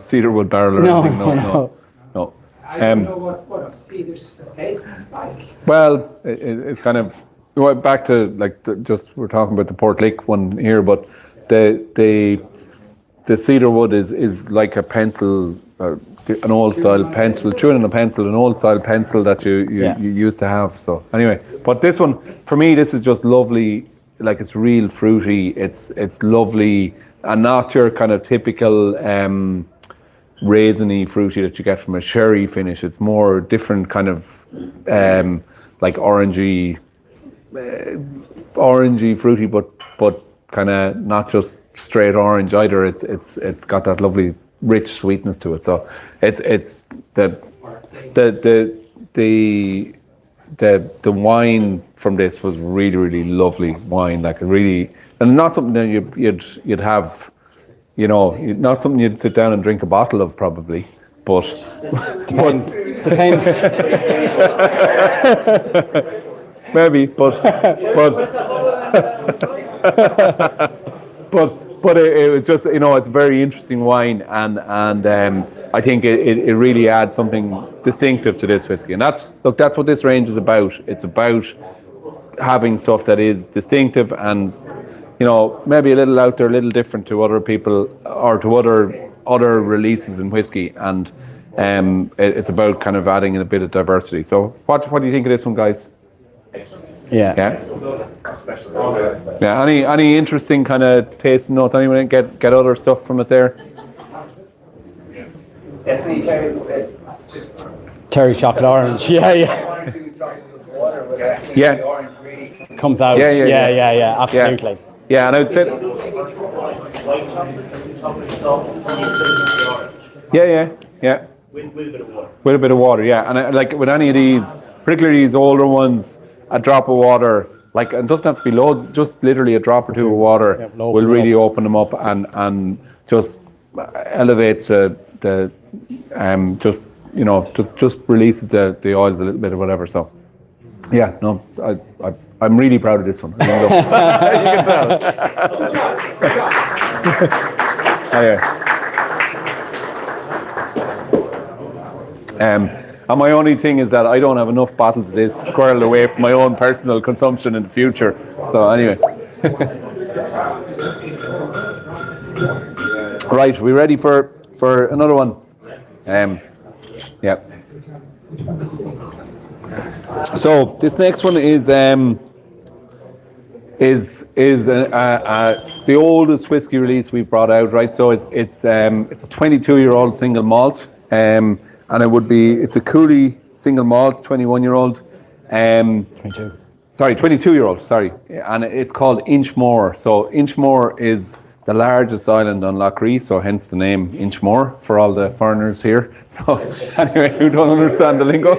cedarwood barrel or anything. No. I don't know what cedar tastes like. Well, it's kind of back to we're talking about the Port Lick one here, but the cedar wood is like a pencil, an old style pencil, chewing on a pencil, an old style pencil that you used to have. So anyway, but this one for me, this is just lovely. Like it's real fruity. It's lovely and not your kind of typical raisiny fruity that you get from a sherry finish. It's more different kind of like orangey fruity, but kind of not just straight orange either. It's got that lovely rich sweetness to it. So it's the wine from this was really, really lovely wine. Like and not something that you'd have, not something you'd sit down and drink a bottle of probably, but depends. Maybe, but it was just, it's a very interesting wine, and I think it really adds something distinctive to this whiskey, and that's what this range is about. It's about having stuff that is distinctive and maybe a little out there, a little different to other people or to other releases in whiskey, and it's about kind of adding in a bit of diversity. So what do you think of this one, guys? Yeah. Any interesting kind of taste notes? Anyone get other stuff from it there? Definitely Terry chocolate orange. Yeah. Comes out. Yeah. Absolutely. Yeah, and I would say. Yeah. With a bit of water. With a bit of water, yeah. And like with any of these, particularly these older ones, a drop of water, like it doesn't have to be loads, just literally a drop or two of water will really open them up and just elevates the just releases the oils a little bit or whatever. So yeah, no, I'm really proud of this one. You can tell. And my only thing is that I don't have enough bottles of this squirreled away for my own personal consumption in the future. So anyway. Right, we ready for another one? Yeah. So this next one is the oldest whiskey release we've brought out, right? So it's a 22-year-old single malt. And it's a Cooley single malt, 21-year-old. 22. Sorry, 22-year-old, sorry. And it's called Inchmore. So Inchmore is the largest island on Lough Ree, so hence the name Inchmore for all the foreigners here. So anyway, who don't understand the lingo.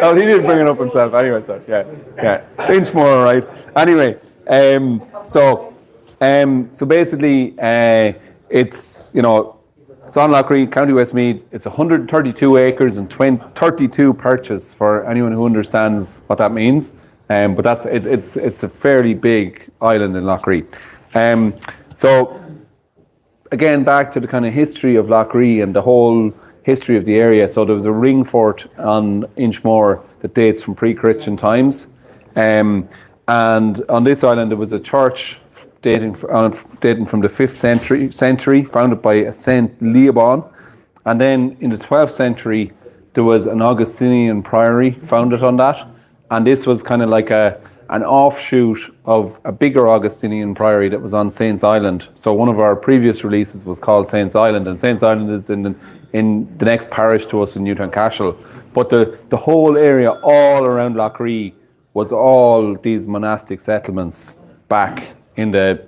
Oh, he didn't bring it up himself anyway, so yeah. It's Inchmore, right? Anyway, so basically, it's, it's on Lough Ree, County Westmeath. It's 132 acres and 32 perches for anyone who understands what that means. But it's a fairly big island in Lough Ree. So again, back to the kind of history of Lough Ree and the whole history of the area. So there was a ring fort on Inchmore that dates from pre-Christian times. And on this island there was a church dating from the 5th century, founded by Saint Leoban. And then in the 12th century there was an Augustinian priory founded on that. And this was kind of like an offshoot of a bigger Augustinian priory that was on Saints Island. So one of our previous releases was called Saints Island, and Saints Island is in the next parish to us in Newtown-Cashel. But the whole area all around Lough Ree was all these monastic settlements back in the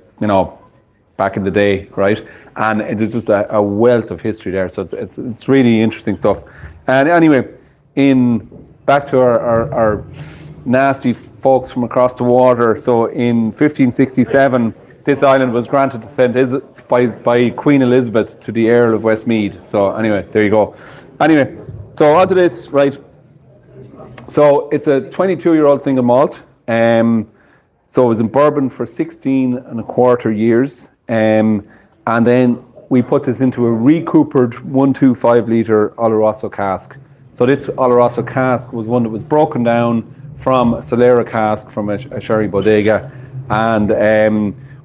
day, right? And it's just a wealth of history there. So it's really interesting stuff. And anyway, back to our nasty folks from across the water. So in 1567, this island was granted to by Queen Elizabeth to the Earl of Westmeath. So anyway, there you go. Anyway, so onto this, right? So it's a 22-year-old single malt. So it was in bourbon for 16 and a quarter years. And then we put this into a recoopered 125-litre Oloroso cask. So this Oloroso cask was one that was broken down from a Solera cask from a sherry bodega, and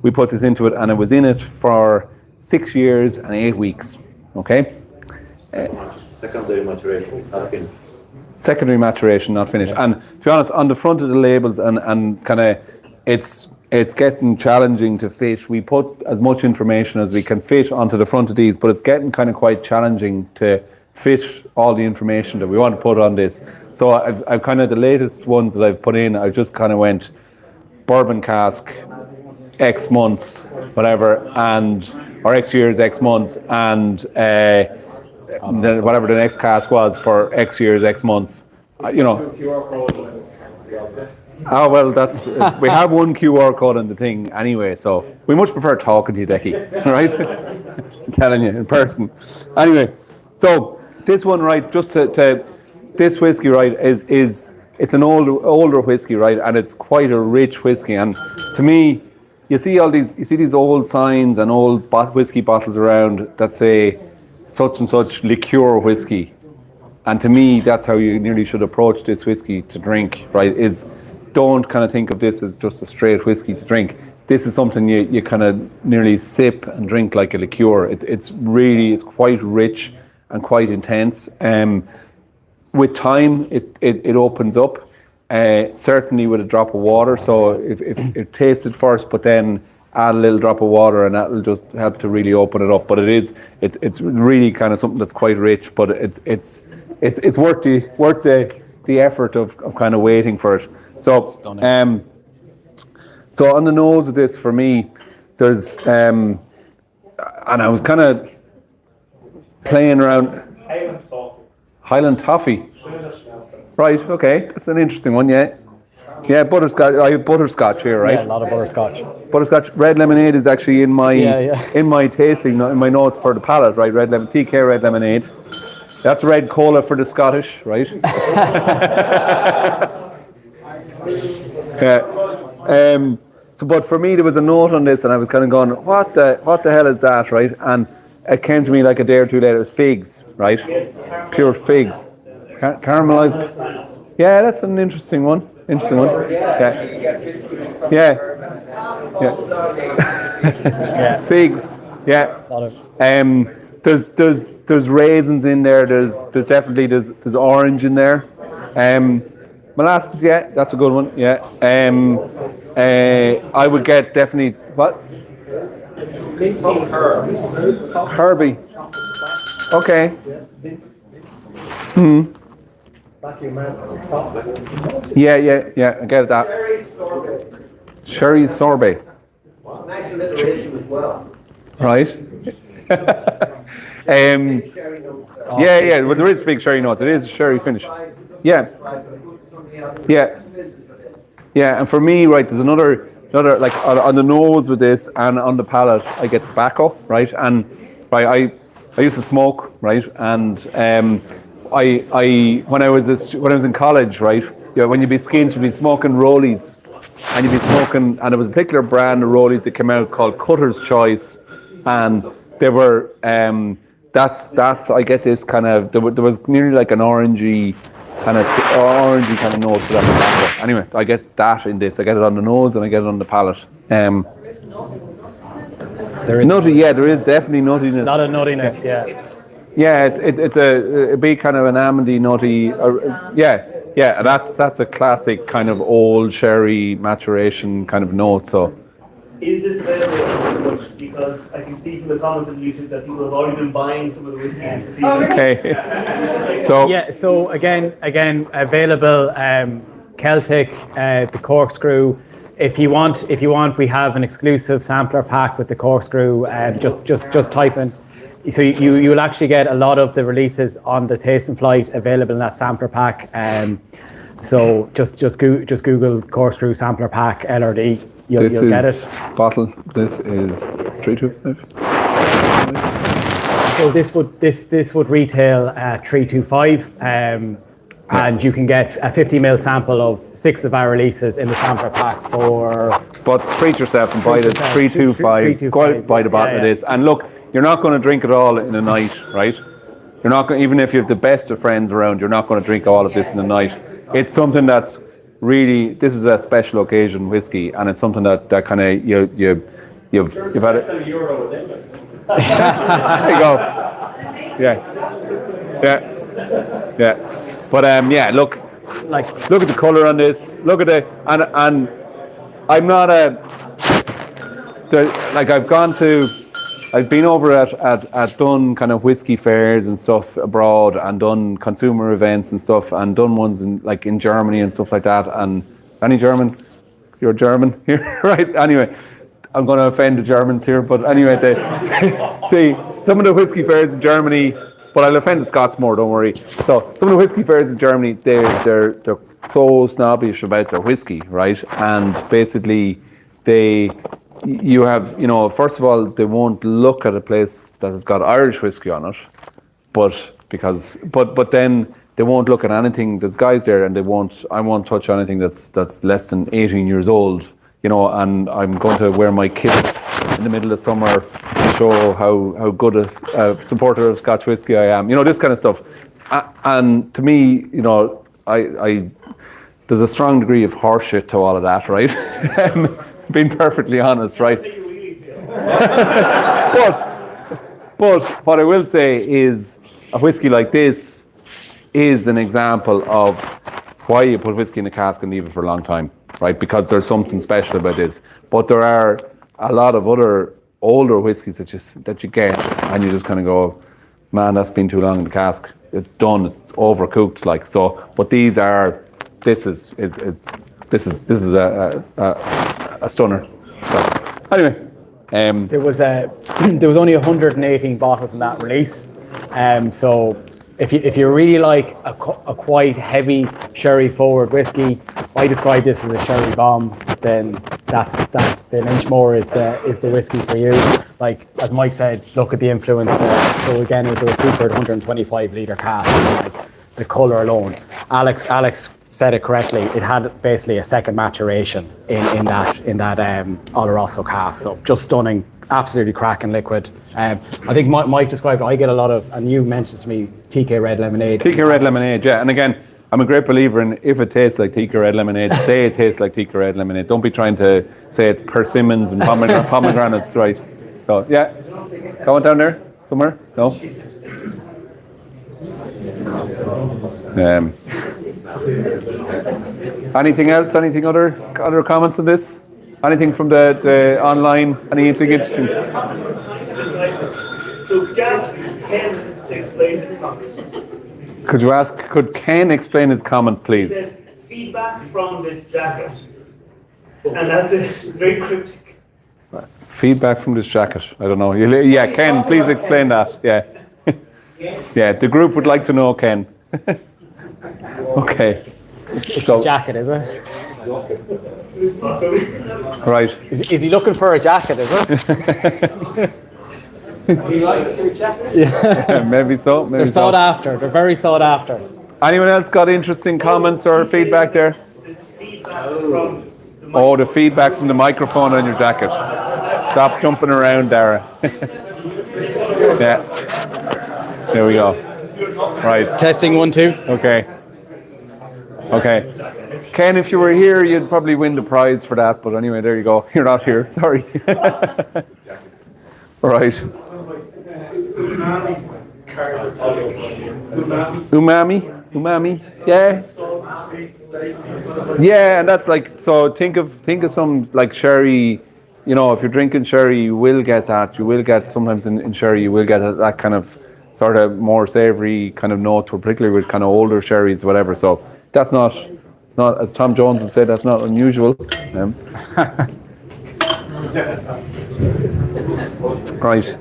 we put this into it, and it was in it for 6 years and 8 weeks. Okay. Secondary maturation, not finished. Secondary maturation, not finished. And to be honest, on the front of the labels, and kind of, it's getting challenging to fit. We put as much information as we can fit onto the front of these, but it's getting kind of quite challenging to fit all the information that we want to put on this. So I've kind of, the latest ones that I've put in, I just kind of went bourbon cask, X months, whatever, or X years, X months, and then whatever the next cask was for X years, X months. Oh, well, we have one QR code on the thing anyway, so we much prefer talking to you, Decky, right? I'm telling you, in person. Anyway, so this one, right, this whiskey, right, it's an older whiskey, right, and it's quite a rich whiskey. And to me, you see these old signs and old whiskey bottles around that say such and such liqueur whiskey. And to me, that's how you nearly should approach this whiskey to drink, right? Don't kind of think of this as just a straight whiskey to drink. This is something you kind of nearly sip and drink like a liqueur. It's quite rich and quite intense. With time, it opens up. Certainly with a drop of water. So if taste it first, but then add a little drop of water, and that will just help to really open it up. But it's really kind of something that's quite rich. But it's worth the effort of kind of waiting for it. So so on the nose of this, for me, there's and I was kind of playing around. Highland Toffee. Right, okay. That's an interesting one, yeah. Yeah, butterscotch. I have butterscotch here, right? Yeah, a lot of butterscotch. Butterscotch. Red lemonade is actually in my in my tasting, in my notes for the palate, right? TK red lemonade. That's red cola for the Scottish, right? So, but for me, there was a note on this, and I was kind of going, what the hell is that, right? And it came to me like a day or two later. It was figs, right? Pure figs, caramelized. Yeah, that's an interesting one. Yeah. Figs. Yeah. There's raisins in there. There's definitely orange in there. Molasses, yeah, that's a good one. Yeah. I would get definitely what? Herbie. Okay. Yeah. I get that. Sherry sorbet. Nice alliteration as well. Right. Sherry notes there. Yeah, well, there is big sherry notes. It is a sherry finish. Yeah, yeah, and for me, right, there's another like on the nose with this and on the palate, I get tobacco, right, and right, I used to smoke, right, and I when I was in college, right, when you'd be skint, you'd be smoking rollies, and you'd be smoking, and there was a particular brand of rollies that came out called Cutter's Choice, and they were that's I get this kind of there was nearly like an orangey kind of note to that tobacco. Anyway, I get that in this. I get it on the nose and I get it on the palate. There is Nutty, yeah, there is definitely nuttiness. a lot of nuttiness, yeah. Yeah, it's a big kind of an almondy nutty. Yeah, and that's a classic kind of old sherry maturation kind of note. So, Is this available much? Because I can see from the comments on YouTube that people have already been buying some of the whiskeys this evening. okay. So Yeah, so again, available Celtic, the corkscrew. If you want, we have an exclusive sampler pack with the corkscrew. Just type in. So you'll actually get a lot of the releases on the Tasting Flight available in that sampler pack. So just Google corkscrew sampler pack LRD. You'll get it. Bottle. This is 325. So this would retail at 325, and you can get a 50ml sample of 6 of our releases in the sampler pack for. But treat yourself and buy the 325. Go out and buy the bottle of this. And look, you're not going to drink it all in a night, right? You're not going, even if you have the best of friends around, you're not going to drink all of this in a night. It's something that's really, this is a special occasion whiskey, and it's something that kind of you've had it. There you go. Yeah. But yeah, look at the color on this. Look at it, and I'm not I've been over at done kind of whiskey fairs and stuff abroad, and done consumer events and stuff, and done ones in Germany and stuff like that. And any Germans? You're German here, right? Anyway, I'm going to offend the Germans here, but anyway, some of the whiskey fairs in Germany, but I'll offend the Scots more. Don't worry. So some of the whiskey fairs in Germany, they're so snobbish about their whiskey, right? And basically, you have, first of all, they won't look at a place that has got Irish whiskey on it, but then they won't look at anything. There's guys there, and I won't touch anything that's less than 18 years old, and I'm going to wear my kit in the middle of summer to show how good a supporter of Scotch whiskey I am. This kind of stuff. And to me, there's a strong degree of horseshit to all of that, right? Being perfectly honest, right? But what I will say is a whiskey like this is an example of why you put whiskey in a cask and leave it for a long time, right? Because there's something special about this. But there are a lot of other older whiskies that you get, and you just kind of go, man, that's been too long in the cask. It's done. It's overcooked, like so. But this is a stunner. So, anyway, There was only 118 bottles in that release. So if you really like a quite heavy sherry forward whiskey, I describe this as a sherry bomb. Then then Inchmore is the whiskey for you. Like as Mike said, look at the influence there. So again, it was a Cooper 125 litre cask. Like the colour alone. Alex said it correctly. It had basically a second maturation in that Oloroso cask. So just stunning, absolutely cracking liquid. I think Mike described it. I get a lot of, and you mentioned to me TK Red Lemonade. TK Red Lemonade, yeah. And again, I'm a great believer in if it tastes like TK Red Lemonade, say it tastes like TK Red Lemonade. Don't be trying to say it's persimmons and pomegranates, right? So yeah, going down there somewhere? No. Anything else? Anything other comments on this? Anything from the online? Anything interesting? So could you ask Ken to explain his comment? Could Ken explain his comment, He please? said, feedback from this jacket. And that's it. Very cryptic. Feedback from this jacket. I don't know. Yeah, Ken, please explain that. Yeah. Yeah, the group would like to know, Ken. Okay. It's So- a jacket, is it? Right. Is he looking for a jacket, is it? He likes your jacket. Maybe so. Maybe They're so. sought after. They're very sought after. Anyone else got interesting comments or feedback there? Oh, the feedback from the microphone on your jacket. Stop jumping around, Dara. Yeah. There we go. Right. Testing 1, 2. Okay. Okay. Ken, if you were here, you'd probably win the prize for that. But anyway, there you go. You're not here. Sorry. All right. Umami. Yeah. Yeah, and that's like, so think of some like sherry. You know, if you're drinking sherry, you will get that. You will get sometimes in sherry, you will get that kind of sort of more savoury kind of note, particularly with kind of older sherries, whatever. So it's not, as Tom Jones would say, that's not unusual. Right.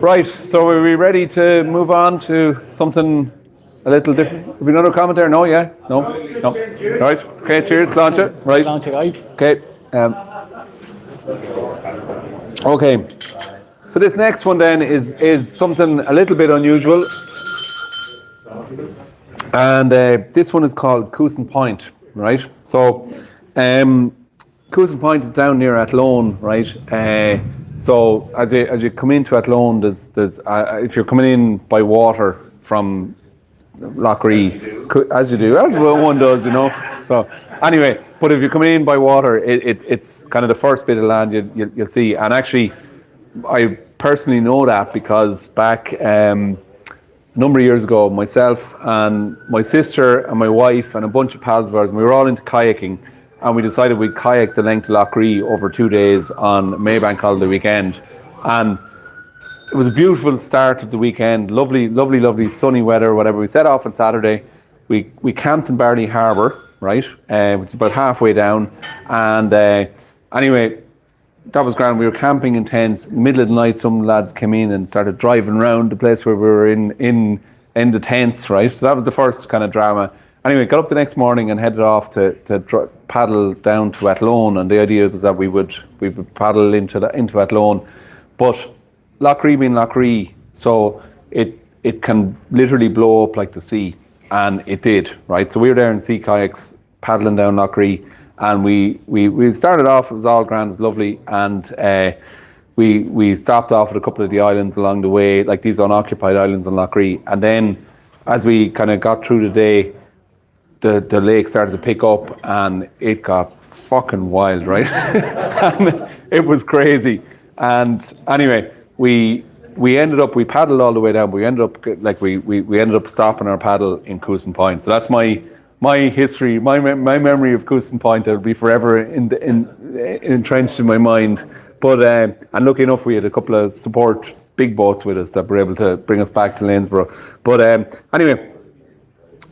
Right. So are we ready to move on to something a little different? Have we another comment there? No. Yeah. No. Right. Okay. Cheers. Launch it. Right. Launch it, guys. Okay. Okay. So this next one then is something a little bit unusual, and this one is called Coosan Point, right? So, Coosan Point is down near Athlone, right? So as you come into Athlone, there's if you're coming in by water from Lough Ree, as one does, you know. So anyway, but if you're coming in by water, it's kind of the first bit of land you'll see. And actually, I personally know that because back a number of years ago, myself and my sister and my wife and a bunch of pals of ours, we were all into kayaking, and we decided we'd kayak the length of Lough Ree over 2 days on Maybank holiday weekend. And it was a beautiful start of the weekend, lovely sunny weather, whatever. We set off on Saturday. We camped in Barley Harbour, right, which is about halfway down. And anyway, that was grand. We were camping in tents. Middle of the night, some lads came in and started driving around the place where we were in the tents, right? So that was the first kind of drama. Anyway, got up the next morning and headed off to paddle down to Athlone. And the idea was that we would paddle into Athlone, but Lough Ree being Lough Ree, so it can literally blow up like the sea, and it did, right? So we were there in sea kayaks paddling down Lough Ree. And we started off, it was all grand, it was lovely, and we stopped off at a couple of the islands along the way, like these unoccupied islands on Lough Ree. And then as we kind of got through the day, the lake started to pick up and it got fucking wild, right? And it was crazy. And anyway, we paddled all the way down, but we ended up we ended up stopping our paddle in Coosan Point. So that's my history, my memory of Coosan Point. It'll be forever entrenched in my mind. But and lucky enough, we had a couple of support big boats with us that were able to bring us back to Lanesborough. But anyway,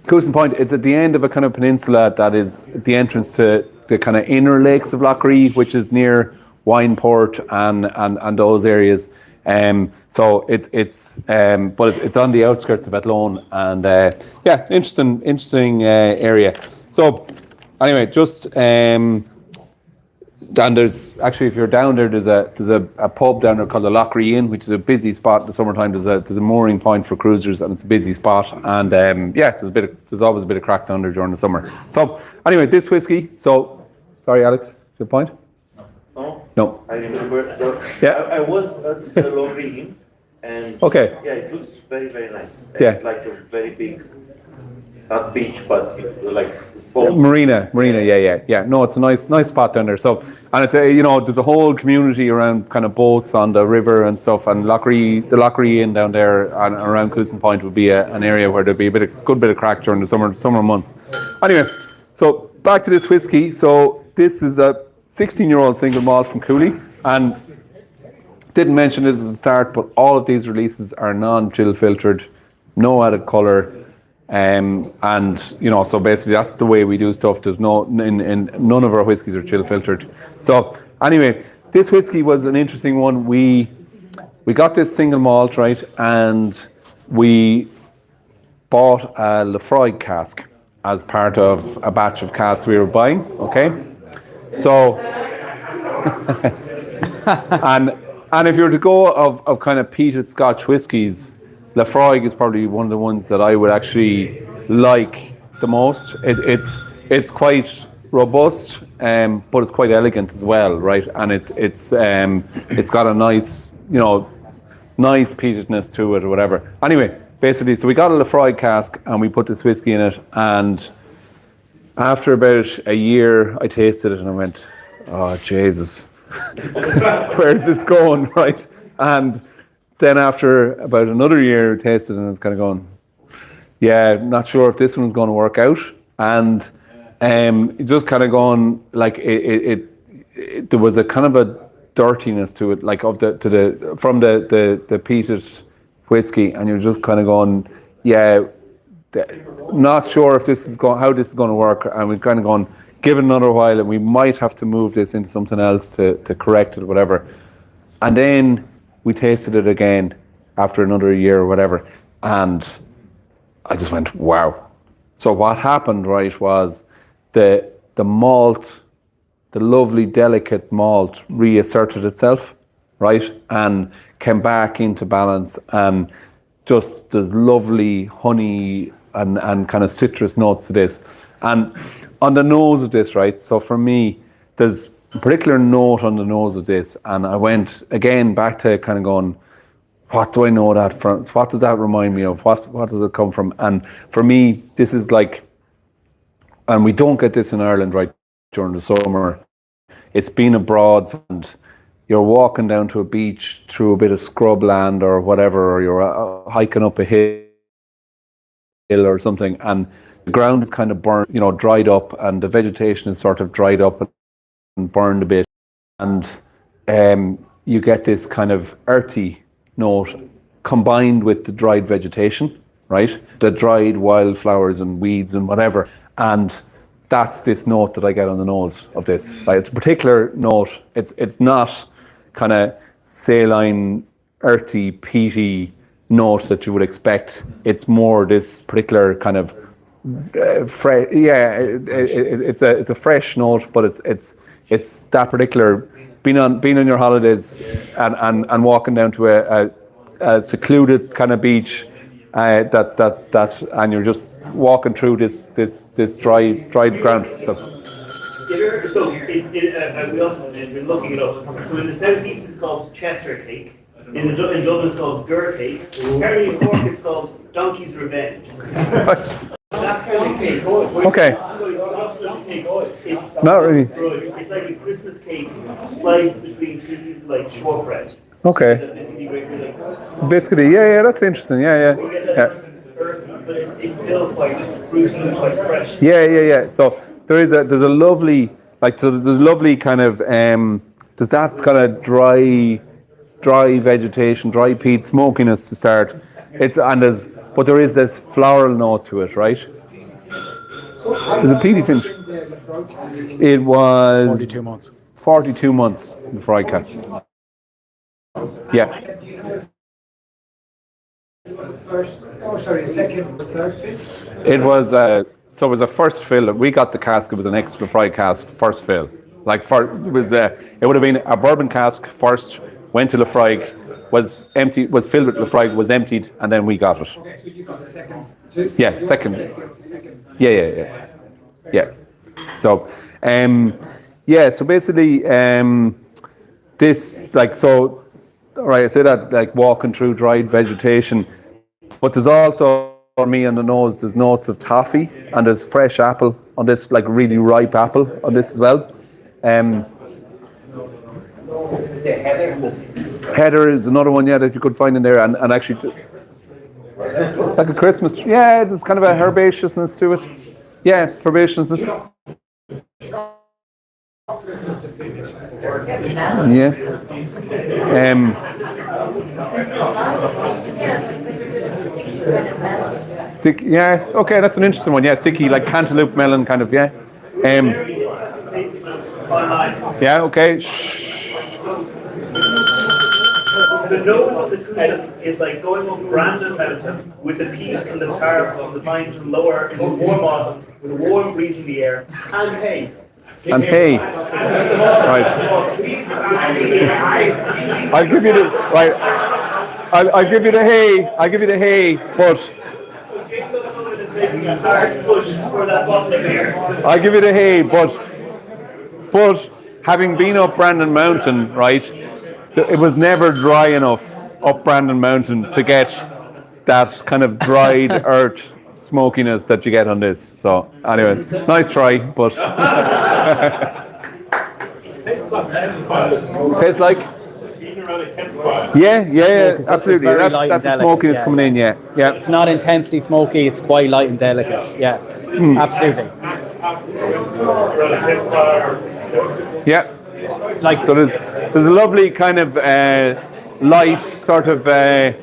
Coosan Point, it's at the end of a kind of peninsula that is the entrance to the kind of inner lakes of Lough Ree, which is near Wineport and those areas. So it's on the outskirts of Athlone, and yeah, interesting area. So anyway, just and there's actually, if you're down there, there's a pub down there called the Lough Ree Inn, which is a busy spot in the summertime. There's a mooring point for cruisers, and it's a busy spot. And yeah, there's always a bit of crack down there during the summer. So anyway, this whiskey. So sorry, Alex, your point. No. I remember. Yeah. I was at the Lough Ree Inn, and Okay. yeah, it looks very, very nice. Yeah. It's like a very big, not beach, but like boat. Marina, yeah. No, it's a nice spot down there. So, and it's there's a whole community around kind of boats on the river and stuff. And the Lough Ree Inn down there and around Coosan Point would be an area where there'd be a good bit of crack during the summer months. Anyway, so back to this whiskey. So this is a 16-year-old single malt from Cooley, and didn't mention this at the start, but all of these releases are non-chill filtered, no added colour, and so basically that's the way we do stuff. There's none of our whiskies are chill filtered. So anyway, this whiskey was an interesting one. We we got this single malt, right, and we bought a Lefroy cask as part of a batch of casks we were buying, okay? So, and if you were to go of kind of peated Scotch whiskies, Lefroy is probably one of the ones that I would actually like the most. It's quite robust, but it's quite elegant as well, right? And it's got a nice, nice peatedness to it or whatever. Anyway, basically, so we got a Lefroy cask and we put this whiskey in it, and after about a year, I tasted it and I went, oh, Jesus, where's this going, right? And then after about another year, I tasted it and I was kind of going, yeah, not sure if this one's going to work out. And it just kind of going, like, there was a kind of a dirtiness to it, like from the peated whiskey, and you're just kind of going, yeah, not sure if this is how this is going to work, and we're kind of going, give it another while, and we might have to move this into something else to correct it, whatever. And then we tasted it again after another year or whatever, and I just went, wow. So what happened, right, was the malt, the lovely, delicate malt reasserted itself, right, and came back into balance, and just there's lovely honey and kind of citrus notes to this. And on the nose of this, right, so for me, there's a particular note on the nose of this, and I went again back to kind of going, what do I know that from? What does that remind me of? What does it come from? And for me, this is like, and we don't get this in Ireland, right, during the summer. It's been abroad, and you're walking down to a beach through a bit of scrubland or whatever, or you're hiking up a hill or something, and the ground is kind of burned, dried up, and the vegetation is sort of dried up and burned a bit, and you get this kind of earthy note combined with the dried vegetation, right? The dried wildflowers and weeds and whatever, and that's this note that I get on the nose of this. Right? It's a particular note. It's not kind of saline, earthy, peaty note that you would expect. It's more this particular kind of fresh. Yeah, it's a fresh note, but it's that particular. Being on your holidays and walking down to a secluded kind of beach, that and you're just walking through this dried ground. So we also been looking it up. So in the southeast it's called Chester cake. In Dublin it's called Gur cake. Apparently in Cork it's called Donkey's Revenge. That kind of cake. Okay. It's not really. It's like a Christmas cake sliced between two pieces of like shortbread. Okay. Biscuity, great for like. Biscuity, yeah, that's interesting. Yeah. Earthy, but it's still quite fruity and quite fresh. Yeah. So there's a lovely, like, so there's lovely kind of there's that kind of dry vegetation, dry peat smokiness to start. But there is this floral note to it, right? There's a peaty finish. It was 42 months. 42 months in the fry cask. Yeah. Second, third fill? It was it was a first fill. We got the cask. It was an extra fry cask, first fill. Like it would have been a bourbon cask first. Went to Lefroy, was empty, was filled with Lefroy, was emptied, and then we got it. Okay, so you got the second. Yeah, second. Yeah. So, so basically, this, like, so, all right, I say that, like, walking through dried vegetation, but there's also, for me on the nose, there's notes of toffee, and there's fresh apple on this, like really ripe apple on this as well. Heather is another one, that you could find in there, and actually, like a Christmas, there's kind of a herbaceousness to it. Yeah, herbaceousness. Yeah. Sticky, yeah, okay, that's an interesting one. Yeah, sticky, like cantaloupe melon kind of, yeah. Yeah, okay. The nose of the Kusa is like going up Brandon Mountain with the peat and the tar from the pines from lower in the warm autumn with a warm breeze in the air and hay. And hay. Right. I'll give you the right. I'll give you the hay. I'll give you the hay, but So James O'Sullivan is making a hard push for that bottle of beer. I'll give you the hay, but having been up Brandon Mountain, right, it was never dry enough up Brandon Mountain to get that kind of dried earth smokiness that you get on this. So anyway, nice try, but tastes like. Yeah, absolutely. very That's light the and delicate, smokiness yeah. coming in. Yeah. It's not intensely smoky, it's quite light and delicate. Yeah, absolutely. Yeah. Like, So there's a lovely kind of light sort of there's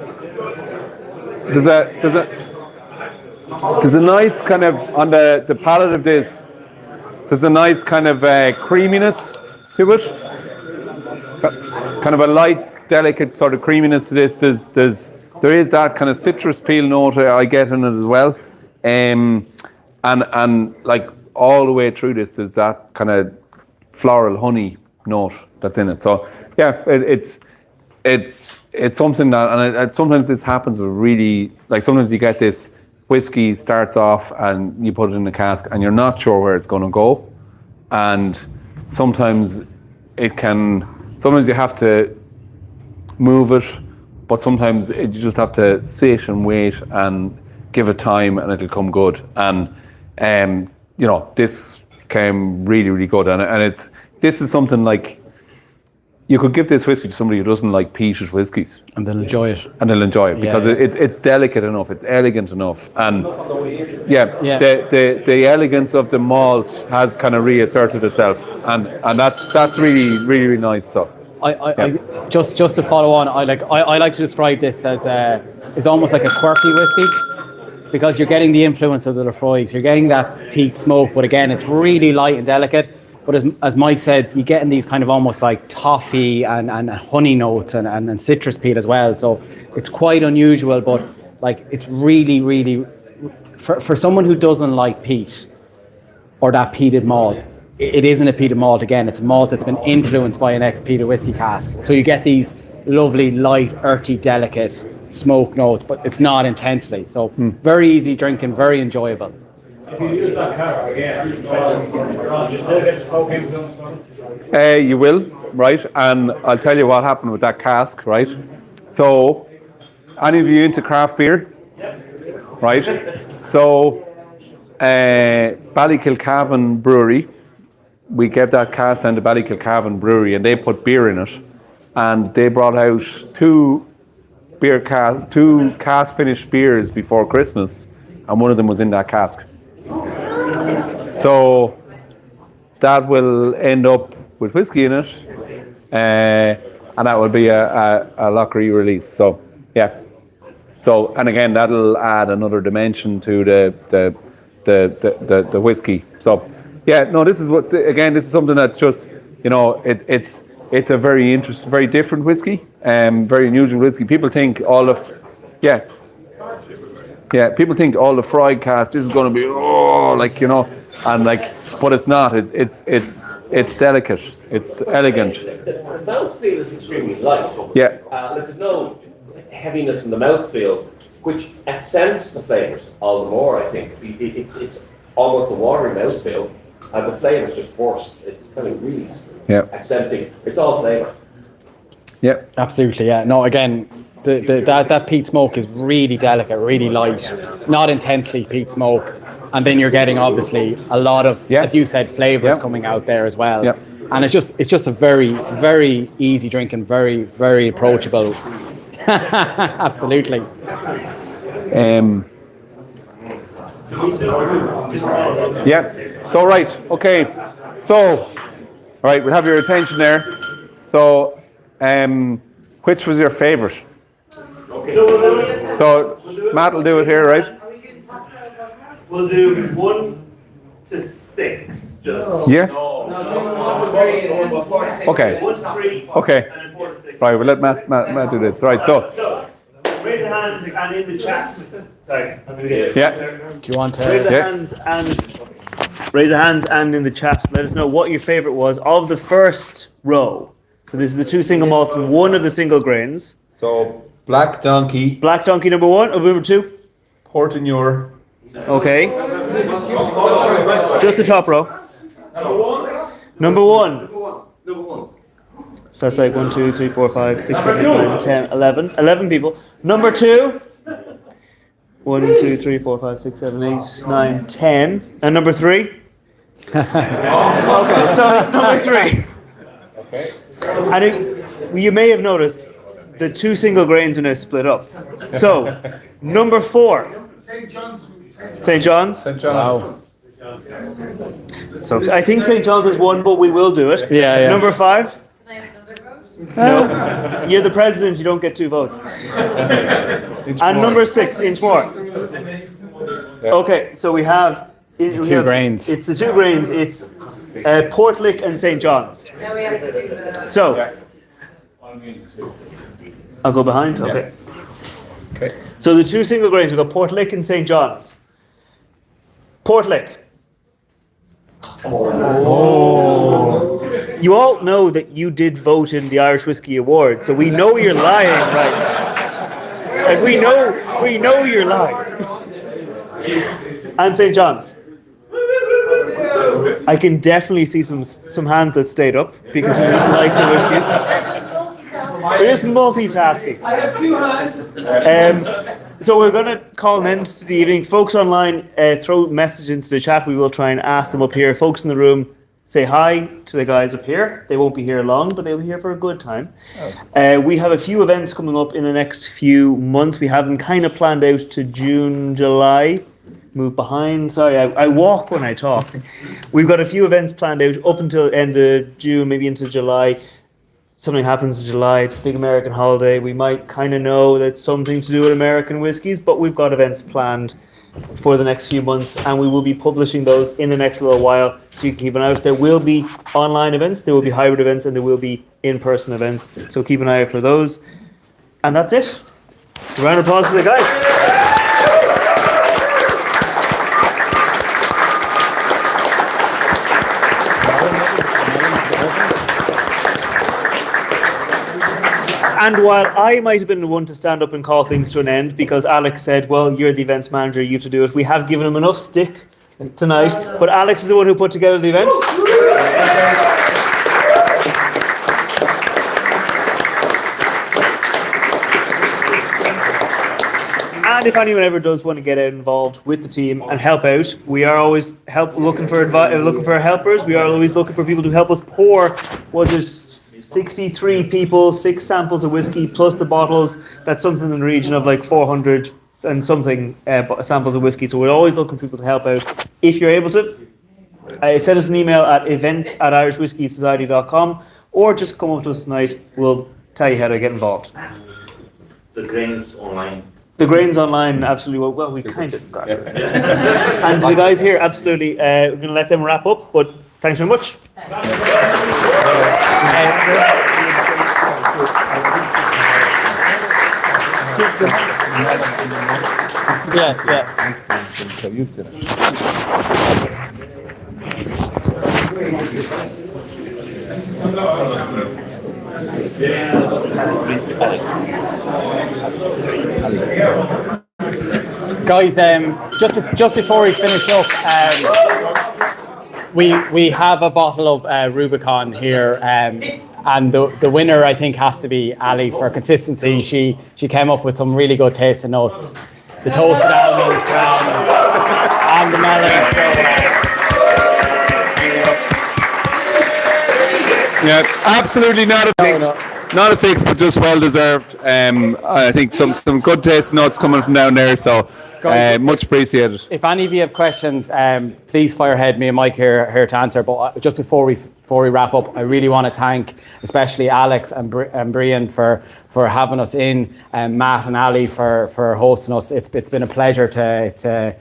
a nice kind of on the palate of this. There's a nice kind of creaminess to it. Kind of a light, delicate sort of creaminess to this. There is that kind of citrus peel note I get in it as well, and like all the way through this, there's that kind of floral honey note that's in it. So yeah, it's something that, and sometimes this happens with really, like sometimes you get this whiskey starts off and you put it in the cask and you're not sure where it's going to go, and sometimes you have to move it, but sometimes you just have to sit and wait and give it time and it'll come good. And this came really, really good, and this is something like you could give this whiskey to somebody who doesn't like peated whiskies, and they'll enjoy it. because it's delicate enough, it's elegant enough, and the elegance of the malt has kind of reasserted itself, and that's really, really, really nice. So I just to follow on, I like to describe this as it's almost like a quirky whiskey, because you're getting the influence of the Lefroy's, you're getting that peat smoke, but again, it's really light and delicate. But as Mike said, you get in these kind of almost like toffee and honey notes and citrus peel as well. So it's quite unusual, but like it's really, really, for someone who doesn't like peat or that peated malt, it isn't a peated malt again. It's a malt that's been influenced by an ex-peated whiskey cask. So you get these lovely, light, earthy, delicate smoke notes, but it's not intensely. So very easy drinking, very enjoyable. If you use that cask again, you still get the smoke influence from it? you will, right? And I'll tell you what happened with that cask, right? So, any of you into craft beer? Right? So, Ballykilcavan Brewery, we gave that cask down to Ballykilcavan Brewery, and they put beer in it, and they brought out two cask finished beers before Christmas, and one of them was in that cask. So that will end up with whiskey in it, and that will be a Lough Ree release. So yeah. So, and again, that'll add another dimension to the whiskey. So yeah, no, this is something that's just, it's a very interesting, very different whiskey, very unusual whiskey. People think all of the fried cask, this is going to be but it's not. It's delicate. It's elegant. The mouthfeel is extremely light. Yeah. There's no heaviness in the mouthfeel, which accents the flavours all the more. I think it's almost a watery mouthfeel, and the flavours just burst. It's kind of really accenting. It's all flavour. Yeah. Absolutely, yeah. No, again, that peat smoke is really delicate, really light, not intensely peat smoke, and then you're getting obviously a lot of, as you said, flavors coming out there as well. Yeah. And it's just a very, very easy drink and very, very approachable. Absolutely. Yeah. So right. Okay. So, all right. We'll have your attention there. So, which was your favourite? So Matt will do it here, right? We'll do 1 to 6. Just Yeah. Okay. 1 to 3. Okay. And then 4 to 6. Right, we'll let Matt do this. Right, so Raise your hands and in the chat. Sorry, I'm going to get yeah. Do you want Raise to? your hands and in the chat. Let us know what your favorite was of the first row. So this is the 2 single malts and 1 of the single grains. So Black Donkey, Black Donkey number 1 or number 2? Portinure. Okay. Just the top row. Number 1. So that's like 1, 2, 3, 4, 5, 6, 7, 8, 9, 10, 11. 11 people. Number 2. 1, 2, 3, 4, 5, 6, 7, 8, 9, 10. And number 3. Okay, so it's number 3. Okay. And you may have noticed the 2 single grains are now split up. So, number 4. St. John's. St. John's. Wow. So I think St. John's is 1, but we will do it. Yeah. Number 5. Can I have another vote? No. You're the president, you don't get 2 votes. And number 6, Inchmore. Okay, so we have... we 2 have- grains. It's the 2 grains. It's Portlick and St. John's. Now we have to do the. So... I'll go behind? Okay. Okay. So the 2 single grains, we've got Portlick and St. John's. Portlick. Oh. You all know that you did vote in the Irish Whiskey Award, so we know you're lying, right? Like we know you're lying. And St. John's. I can definitely see some hands that stayed up because we just like the whiskies. We're just multitasking. I have 2 hands. So we're going to call an end to the evening. Folks online, throw messages into the chat. We will try and ask them up here. Folks in the room, say hi to the guys up here. They won't be here long, but they'll be here for a good time. We have a few events coming up in the next few months. We have them kind of planned out to June, July. Move behind. Sorry, I walk when I talk. We've got a few events planned out up until end of June, maybe into July. Something happens in July, it's a big American holiday. We might kind of know that it's something to do with American whiskies, but we've got events planned for the next few months and we will be publishing those in the next little while so you can keep an eye out. There will be online events, there will be hybrid events, and there will be in-person events. So keep an eye out for those. And that's it. A round of applause for the guys. And while I might have been the one to stand up and call things to an end because Alex said, well, you're the events manager, you have to do it, we have given him enough stick tonight. But Alex is the one who put together the event. And if anyone ever does want to get involved with the team and help out, we are always looking for helpers. We are always looking for people to help us pour. Was it 63 people, 6 samples of whiskey plus the bottles? That's something in the region of like 400 and something samples of whiskey. So we're always looking for people to help out. If you're able to, send us an email at events@irishwhiskeysociety.com or just come up to us tonight. We'll tell you how to get involved. The grains online. The grains online, absolutely. Well, we kind of got it. And the guys here, absolutely. We're going to let them wrap up, but thanks very much. Yes, yeah. Guys, just before we finish up, we have a bottle of Rubicon here, and the winner I think has to be Ali for consistency. She came up with some really good tasting notes, the toasted almonds and the melons. Yeah, absolutely not a fix. Not a fix, but just well deserved. I think some good taste notes coming from down there, so much appreciated. If any of you have questions, please fire ahead. Me and Mike here to answer. But just before we wrap up, I really want to thank especially Alex and Brian for having us in, and Matt and Ali for hosting us. It's been a pleasure to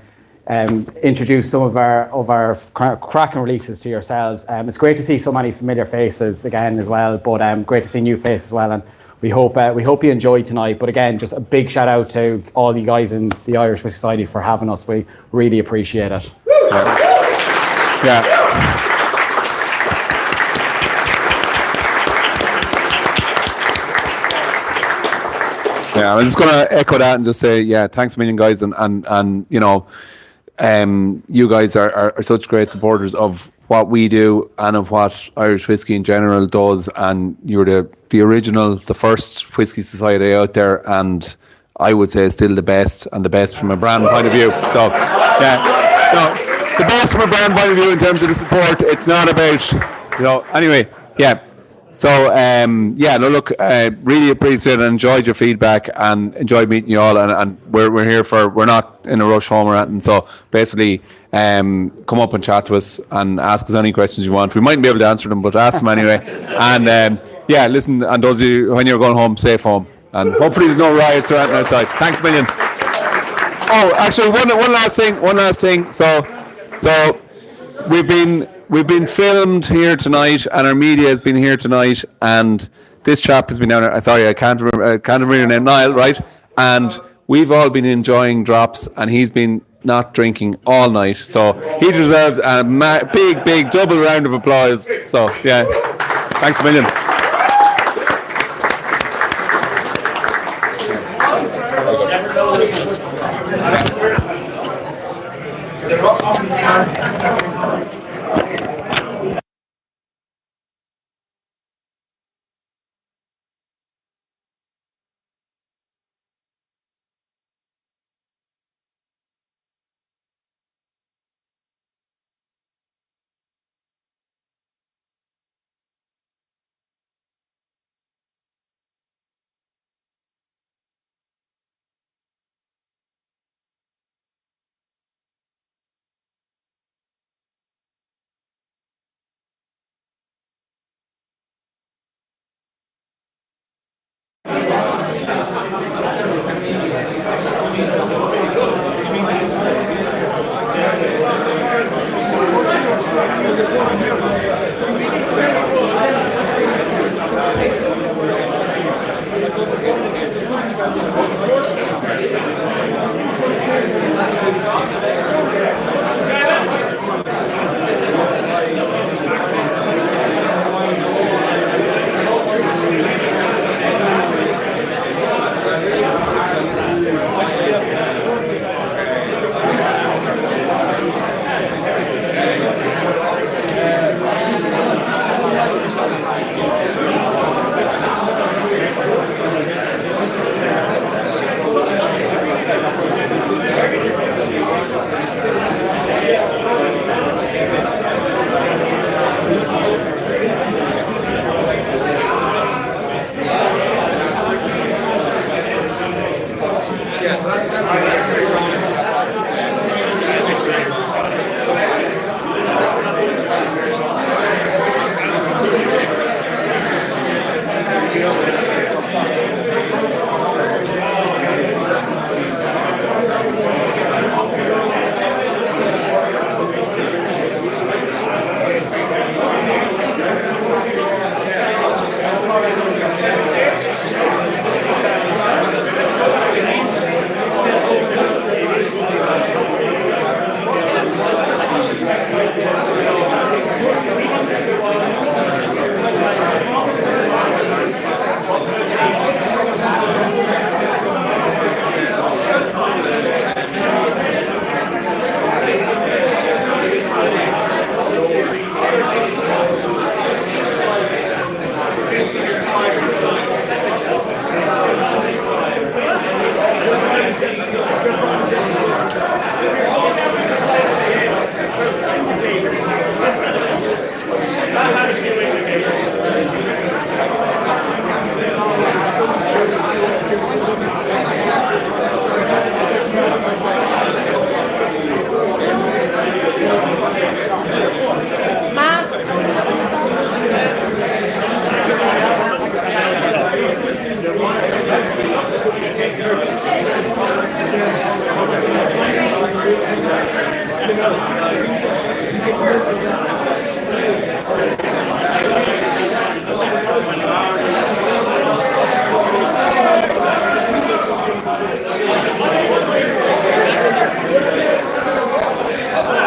introduce some of our cracking releases to yourselves. It's great to see so many familiar faces again as well, but great to see new faces as well. And we hope you enjoyed tonight. But again, just a big shout out to all you guys in the Irish Whisky Society for having us. We really appreciate it. Yeah. Yeah, I'm just going to echo that and just say, yeah, thanks a million, guys, and you know, you guys are such great supporters of what we do and of what Irish whiskey in general does, and you're the original, the first whiskey society out there, and I would say still the best, and the best from a brand point of view. So, yeah, no, the best from a brand point of view in terms of the support. It's not about, you know, anyway, yeah. So, yeah, no, look, really appreciate it and enjoyed your feedback and enjoyed meeting you all. And we're here we're not in a rush home or anything. So basically, come up and chat to us and ask us any questions you want. We mightn't be able to answer them, but ask them anyway. And yeah, listen, and those of you, when you're going home, safe home. And hopefully there's no riots or anything outside. Thanks a million. Oh, actually, one last thing. So we've been filmed here tonight, and our media has been here tonight, and this chap has been down there. Sorry, I can't remember your name, Niall, right? And we've all been enjoying drops, and he's been not drinking all night, so he deserves a big double round of applause. So yeah, thanks a million.